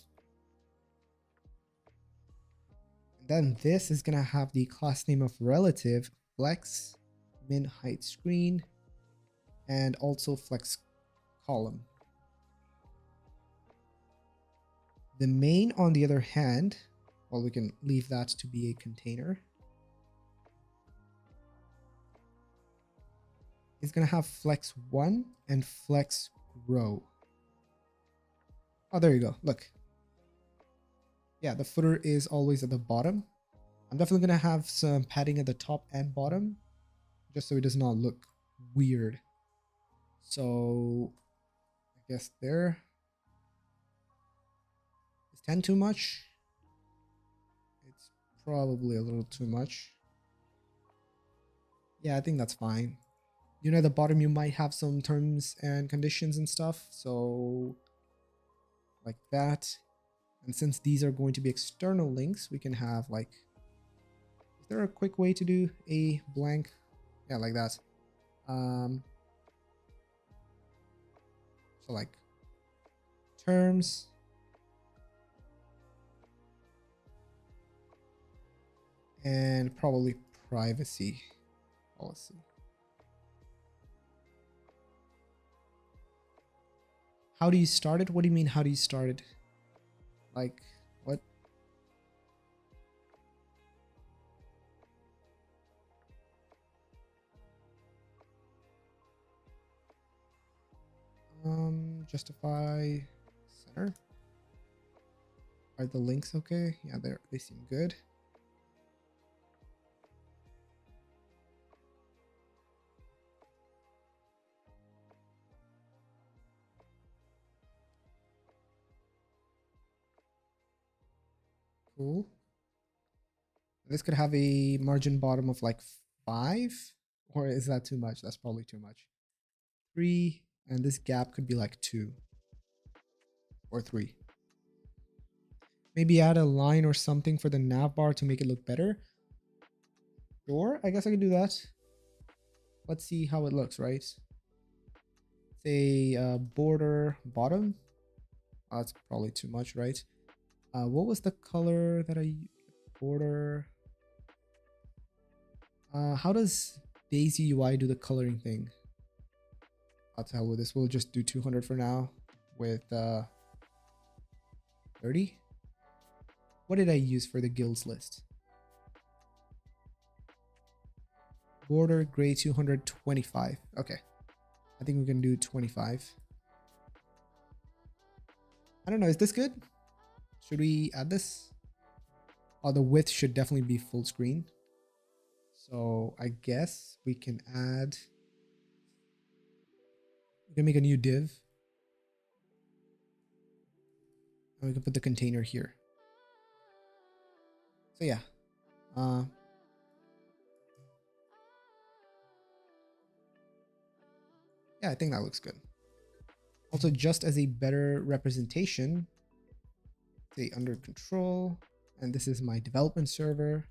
Then this is gonna have the class name of relative, flex, min height screen, and also flex column. The main, on the other hand, well, we can leave that to be a container, is gonna have flex 1 and flex grow. Oh, there you go. Look. Yeah, the footer is always at the bottom. I'm definitely going to have some padding at the top and bottom, just so it does not look weird. So I guess there. Is 10 too much? It's probably a little too much. Yeah, I think that's fine. You know, at the bottom you might have some terms and conditions and stuff. So like that. And since these are going to be external links, we can have like, is there a quick way to do a blank? Yeah, like that. So like terms. And probably privacy policy. How do you start it? What do you mean, how do you start it? Like, what? Justify center. Are the links okay? Yeah, they seem good. Cool. This could have a margin bottom of like 5, or is that too much? That's probably too much. 3, and this gap could be like 2 or 3. Maybe add a line or something for the nav bar to make it look better. Sure, I guess I could do that. Let's see how it looks, right? Say border bottom. Oh, that's probably too much, right? What was the color that I border? How does Daisy UI do the coloring thing? I'll tell you this. We'll just do 200 for now with 30. What did I use for the guilds list? Border gray 225. Okay. I think we can do 25. I don't know. Is this good? Should we add this? Oh, the width should definitely be full screen. So I guess we can add, we can make a new div. And we can put the container here. So yeah. Yeah, I think that looks good. Also, just as a better representation, say under control, and this is my development server.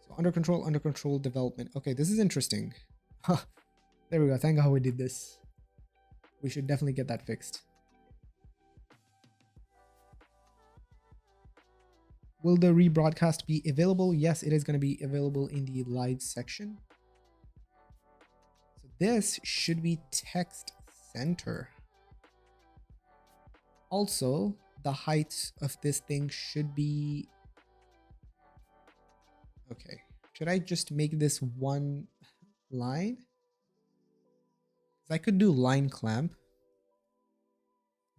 So under control development. Okay, this is interesting. There we go. Thank God we did this. We should definitely get that fixed. Will the rebroadcast be available? Yes, it is going to be available in the live section. So this should be text center. Also, the height of this thing should be, okay. Should I just make this one line? I could do line clamp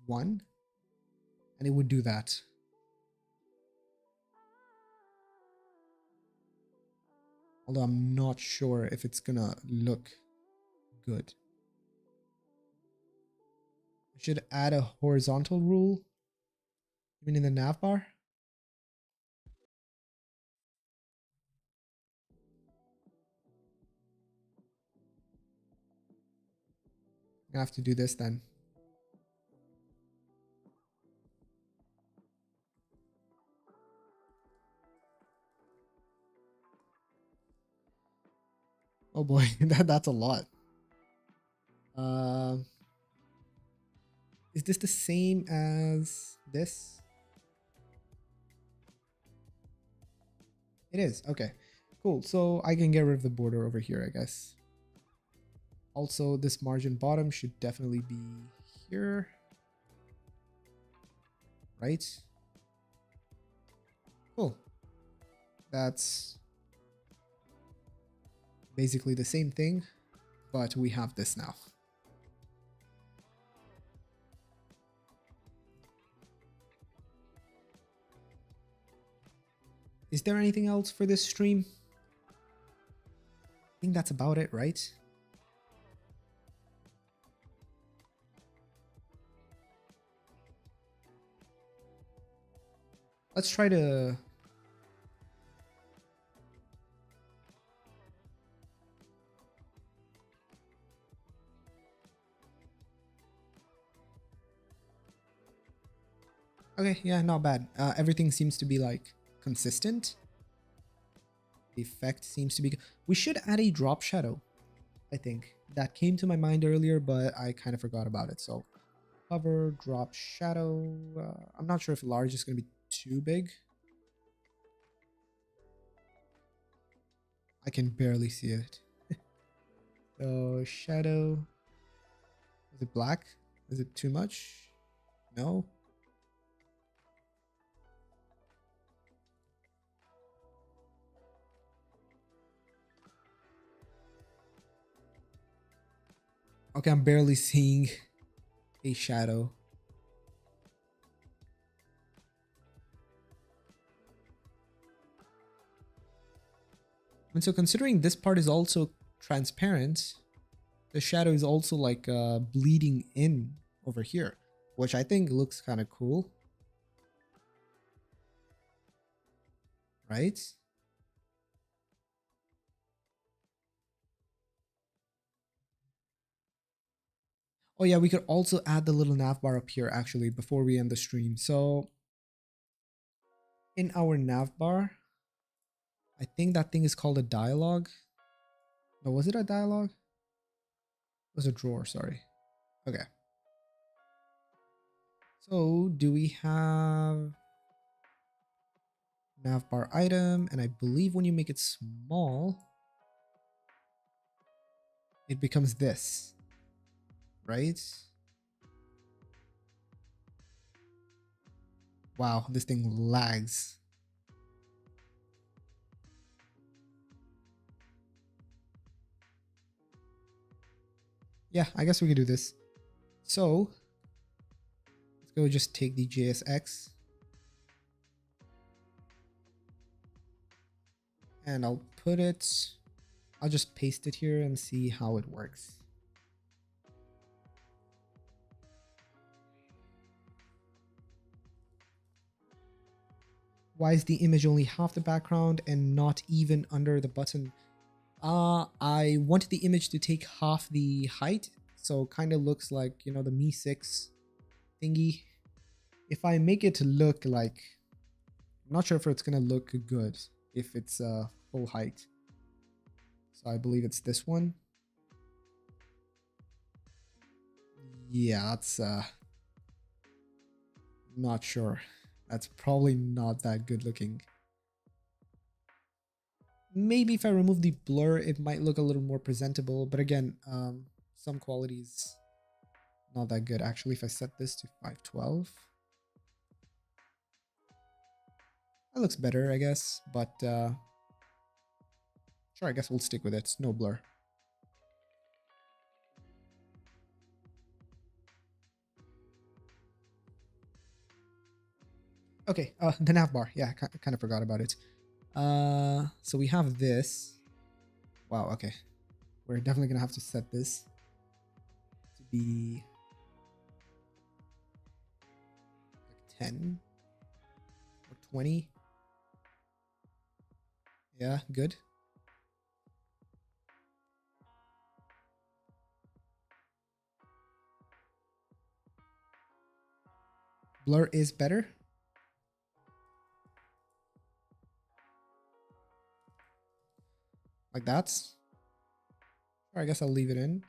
1, and it would do that. Although I'm not sure if it's gonna look good. I should add a horizontal rule, even in the nav bar. I have to do this then. Oh boy, that's a lot. Is this the same as this? It is. Okay, cool. So I can get rid of the border over here, I guess. Also, this margin bottom should definitely be here. Right? Cool. That's basically the same thing, but we have this now. Is there anything else for this stream? I think that's about it, right? Let's try to... Okay, yeah, not bad. Everything seems to be like consistent. The effect seems to be... We should add a drop shadow, I think. That came to my mind earlier, but I kind of forgot about it. So hover, drop shadow. I'm not sure if large is going to be too big. I can barely see it. So shadow. Is it black? Is it too much? No. Okay, I'm barely seeing a shadow. And so considering this part is also transparent, the shadow is also like bleeding in over here, which I think looks kind of cool. Right? Oh yeah, we could also add the little nav bar up here actually before we end the stream. So in our nav bar, I think that thing is called a dialogue. No, was it a dialogue? It was a drawer, sorry. Okay. So do we have navbar item? And I believe when you make it small, it becomes this, right? Wow, this thing lags. Yeah, I guess we could do this. So let's go just take the JSX and I'll put it, I'll just paste it here and see how it works. Why is the image only half the background and not even under the button? I wanted the image to take half the height, so kind of looks like, you know, the Mi 6 thingy. If I make it look like, I'm not sure if it's gonna look good if it's full height. So I believe it's this one. Yeah, that's not sure. That's probably not that good looking. Maybe if I remove the blur, it might look a little more presentable. But again, some qualities not that good. Actually, if I set this to 512, that looks better, I guess. But sure, I guess we'll stick with it. No blur. Okay, the nav bar. Yeah, I kind of forgot about it. So we have this. Wow, okay. We're definitely gonna have to set this to be like 10 or 20. Yeah, good. Blur is better. Like that. Or I guess I'll leave it in.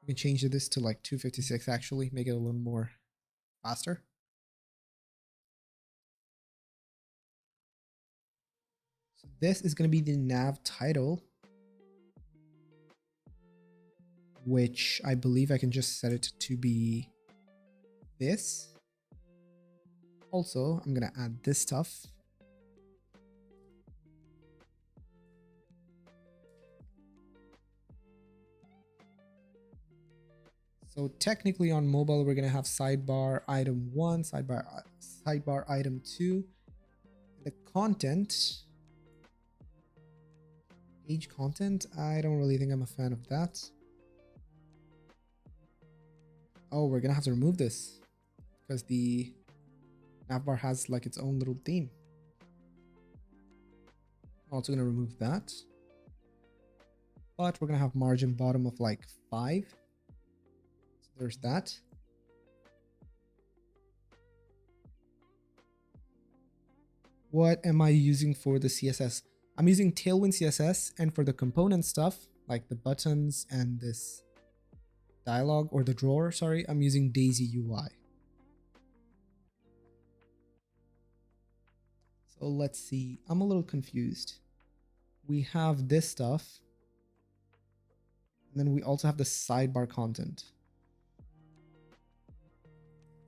We can change this to like 256 actually, make it a little more faster. So this is going to be the nav title, which I believe I can just set it to be this. Also, I'm going to add this stuff. So technically on mobile, we're going to have sidebar item 1, sidebar item 2. The content, page content, I don't really think I'm a fan of that. Oh, we're gonna have to remove this because the navbar has like its own little theme. I'm also gonna remove that. But we're gonna have margin bottom of like 5. So there's that. What am I using for the CSS? I'm using Tailwind CSS, and for the component stuff, like the buttons and this dialog or the drawer, sorry, I'm using Daisy UI. So let's see, I'm a little confused. We have this stuff, and then we also have the sidebar content.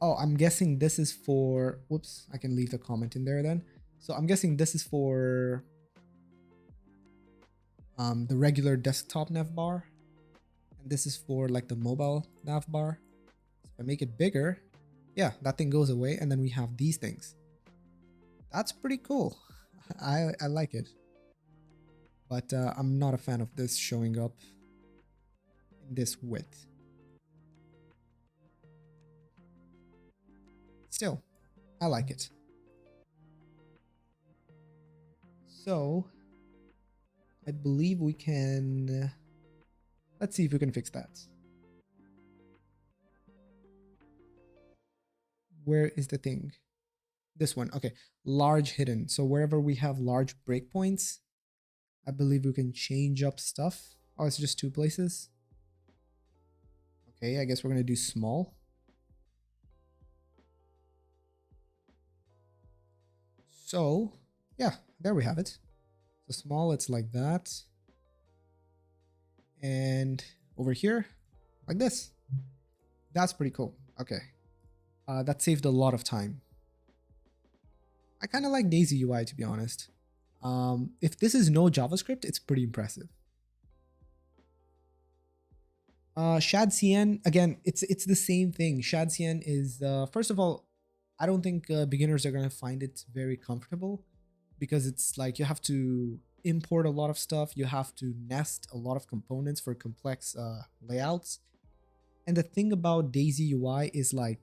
Oh, I'm guessing this is for, whoops, I can leave the comment in there then. So I'm guessing this is for the regular desktop navbar, and this is for like the mobile navbar. So if I make it bigger, yeah, that thing goes away, and then we have these things. That's pretty cool. I like it, but I'm not a fan of this showing up in this width. Still, I like it. So I believe we can, let's see if we can fix that. Where is the thing? This one, okay, large hidden. So wherever we have large breakpoints, I believe we can change up stuff. Oh, it's just 2 places. Okay, I guess we're gonna do small. So yeah, there we have it. So small, it's like that. And over here, like this. That's pretty cool. Okay. That saved a lot of time. I kind of like Daisy UI, to be honest. If this is no JavaScript, it's pretty impressive. ShadCN, again, it's the same thing. ShadCN is, first of all, I don't think beginners are going to find it very comfortable, because it's like you have to import a lot of stuff. You have to nest a lot of components for complex layouts. And the thing about Daisy UI is like,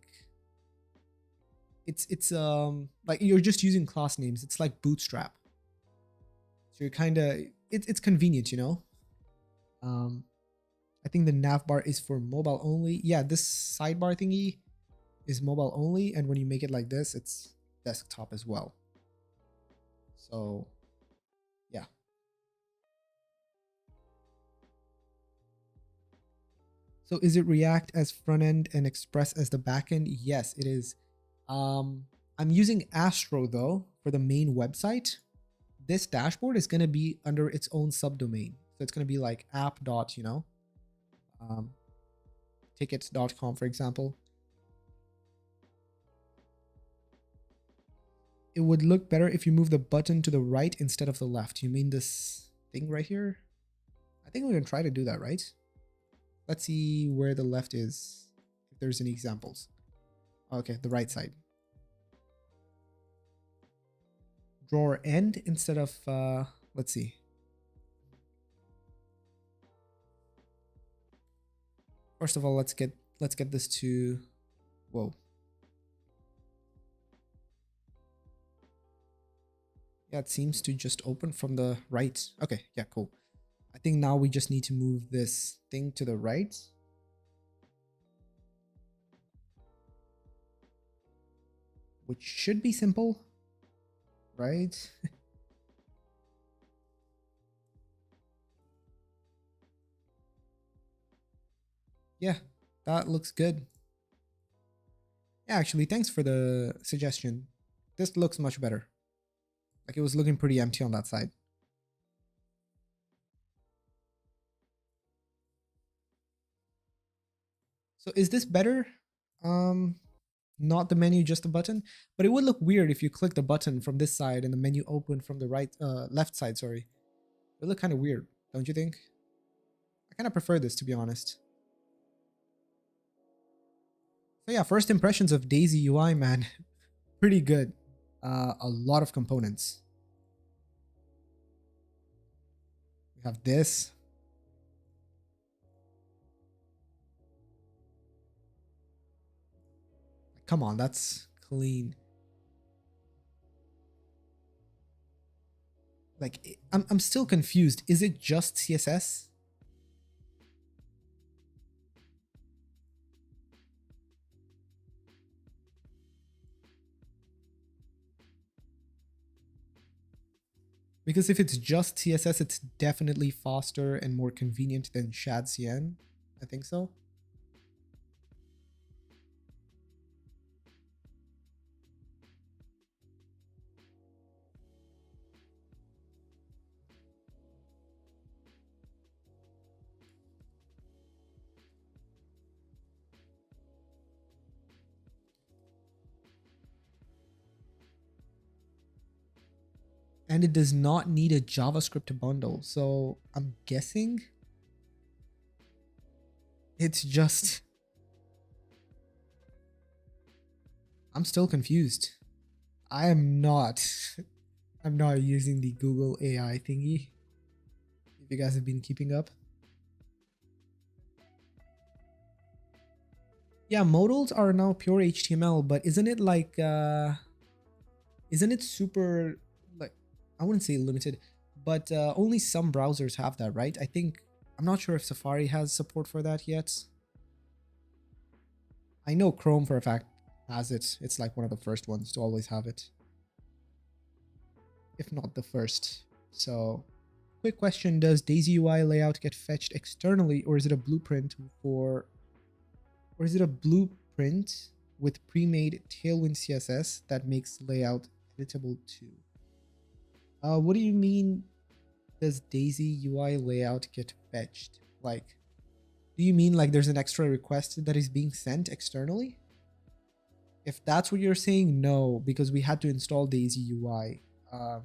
it's like you're just using class names. It's like Bootstrap. So you're kind of, it's convenient, you know? I think the navbar is for mobile only. Yeah, this sidebar thingy is mobile only. And when you make it like this, it's desktop as well. So yeah. So is it React as front end and Express as the back end? Yes, it is. I'm using Astro though for the main website. This dashboard is going to be under its own subdomain. So it's going to be like app dot, you know, tickets.com, for example. It would look better if you move the button to the right instead of the left. You mean this thing right here? I think we can try to do that, right? Let's see where the left is, if there's any examples. Okay, the right side. Drawer end instead of, let's see. First of all, let's get this to, whoa. Yeah, it seems to just open from the right. Okay, yeah, cool. I think now we just need to move this thing to the right. Which should be simple, right? Yeah, that looks good. Yeah, actually, thanks for the suggestion. This looks much better. Like it was looking pretty empty on that side. So is this better? Not the menu, just the button, but it would look weird if you click the button from this side and the menu opened from the right, left side, sorry. It would look kind of weird, don't you think? I kind of prefer this, to be honest. So yeah, first impressions of Daisy UI, man, pretty good. a lot of components. We have this. Come on, that's clean. Like, I'm still confused. Is it just CSS? Because if it's just CSS, it's definitely faster and more convenient than ShadCN. I think so. And it does not need a JavaScript bundle. So I'm guessing it's just... I'm still confused. I am not. I'm not using the Google AI thingy. If you guys have been keeping up. Yeah, modals are now pure HTML, but isn't it like isn't it super, like, I wouldn't say limited, but only some browsers have that, right? I think, I'm not sure if Safari has support for that yet. I know Chrome for a fact has it. It's like one of the first ones to always have it, if not the first. So quick question, does Daisy UI layout get fetched externally, or is it a blueprint with pre-made Tailwind CSS that makes layout editable too? What do you mean, does Daisy UI layout get fetched? Like, do you mean like there's an extra request that is being sent externally? If that's what you're saying, no, because we had to install Daisy UI. You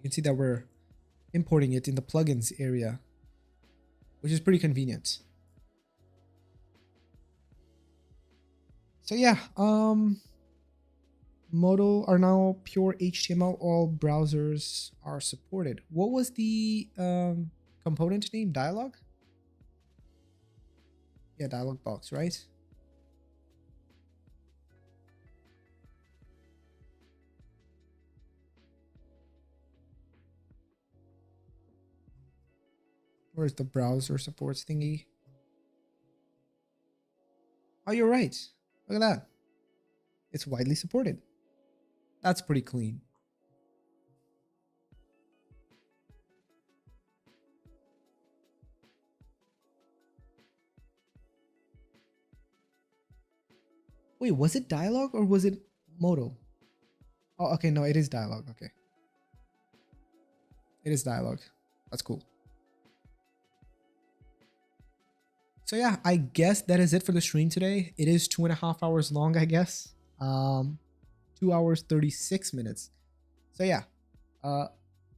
can see that we're importing it in the plugins area, which is pretty convenient. So yeah, modal are now pure HTML. All browsers are supported. What was the component name? Dialog? Yeah, dialog box, right? Where's the browser supports thingy? Oh, you're right. Look at that. It's widely supported. That's pretty clean. Wait, was it dialog or was it modal? Oh, okay, no, it is dialog. Okay. It is dialog. That's cool. So yeah, I guess that is it for the stream today. It is 2.5 hours long, I guess. 2 hours, 36 minutes. So yeah,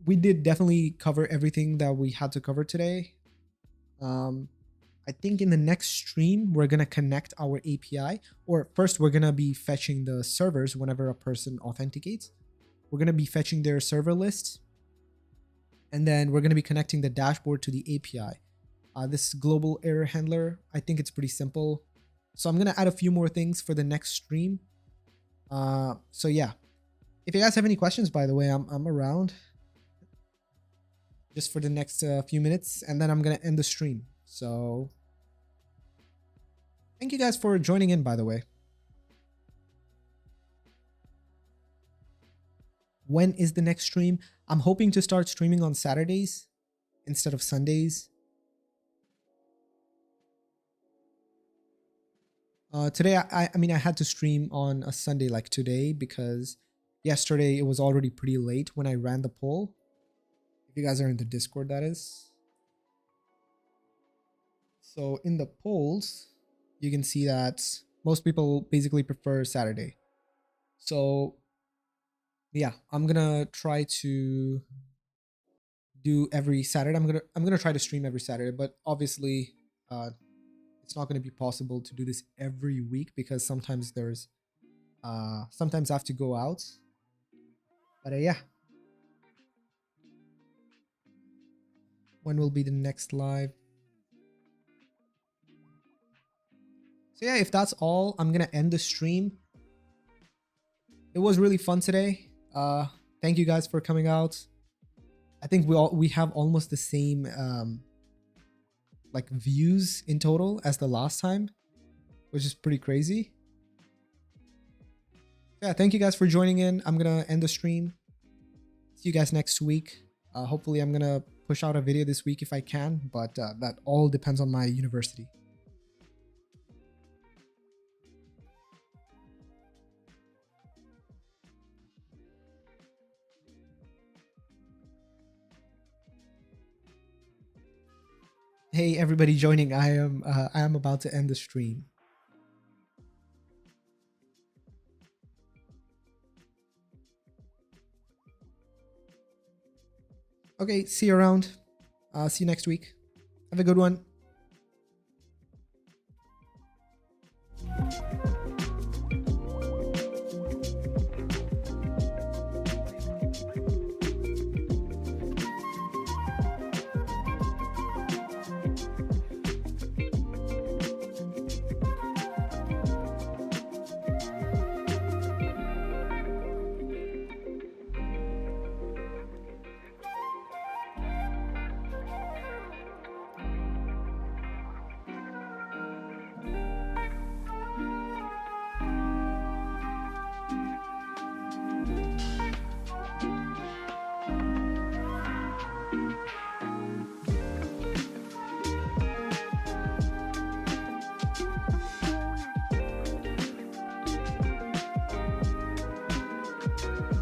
we did definitely cover everything that we had to cover today. I think in the next stream, we're going to connect our API, or first we're going to be fetching the servers whenever a person authenticates. We're going to be fetching their server list, and then we're going to be connecting the dashboard to the API. This global error handler, I think it's pretty simple. So I'm going to add a few more things for the next stream. So yeah, if you guys have any questions, by the way, I'm around just for the next few minutes, and then I'm going to end the stream. So thank you guys for joining in, by the way. When is the next stream? I'm hoping to start streaming on Saturdays instead of Sundays. Today, I mean, I had to stream on a Sunday like today because yesterday it was already pretty late when I ran the poll. If you guys are in the Discord, that is. So in the polls, you can see that most people basically prefer Saturday. So yeah, I'm gonna try to do every Saturday. I'm gonna try to stream every Saturday, but obviously, it's not going to be possible to do this every week because sometimes there's Sometimes I have to go out. But yeah. When will be the next live? So yeah, if that's all, I'm gonna end the stream. It was really fun today. Thank you guys for coming out. I think we have almost the same like views in total as the last time, which is pretty crazy. Yeah, thank you guys for joining in. I'm gonna end the stream. See you guys next week. Hopefully I'm gonna push out a video this week if I can, but that all depends on my university. Hey everybody joining, I am about to end the stream. Okay, see you around. See you next week. Have a good one.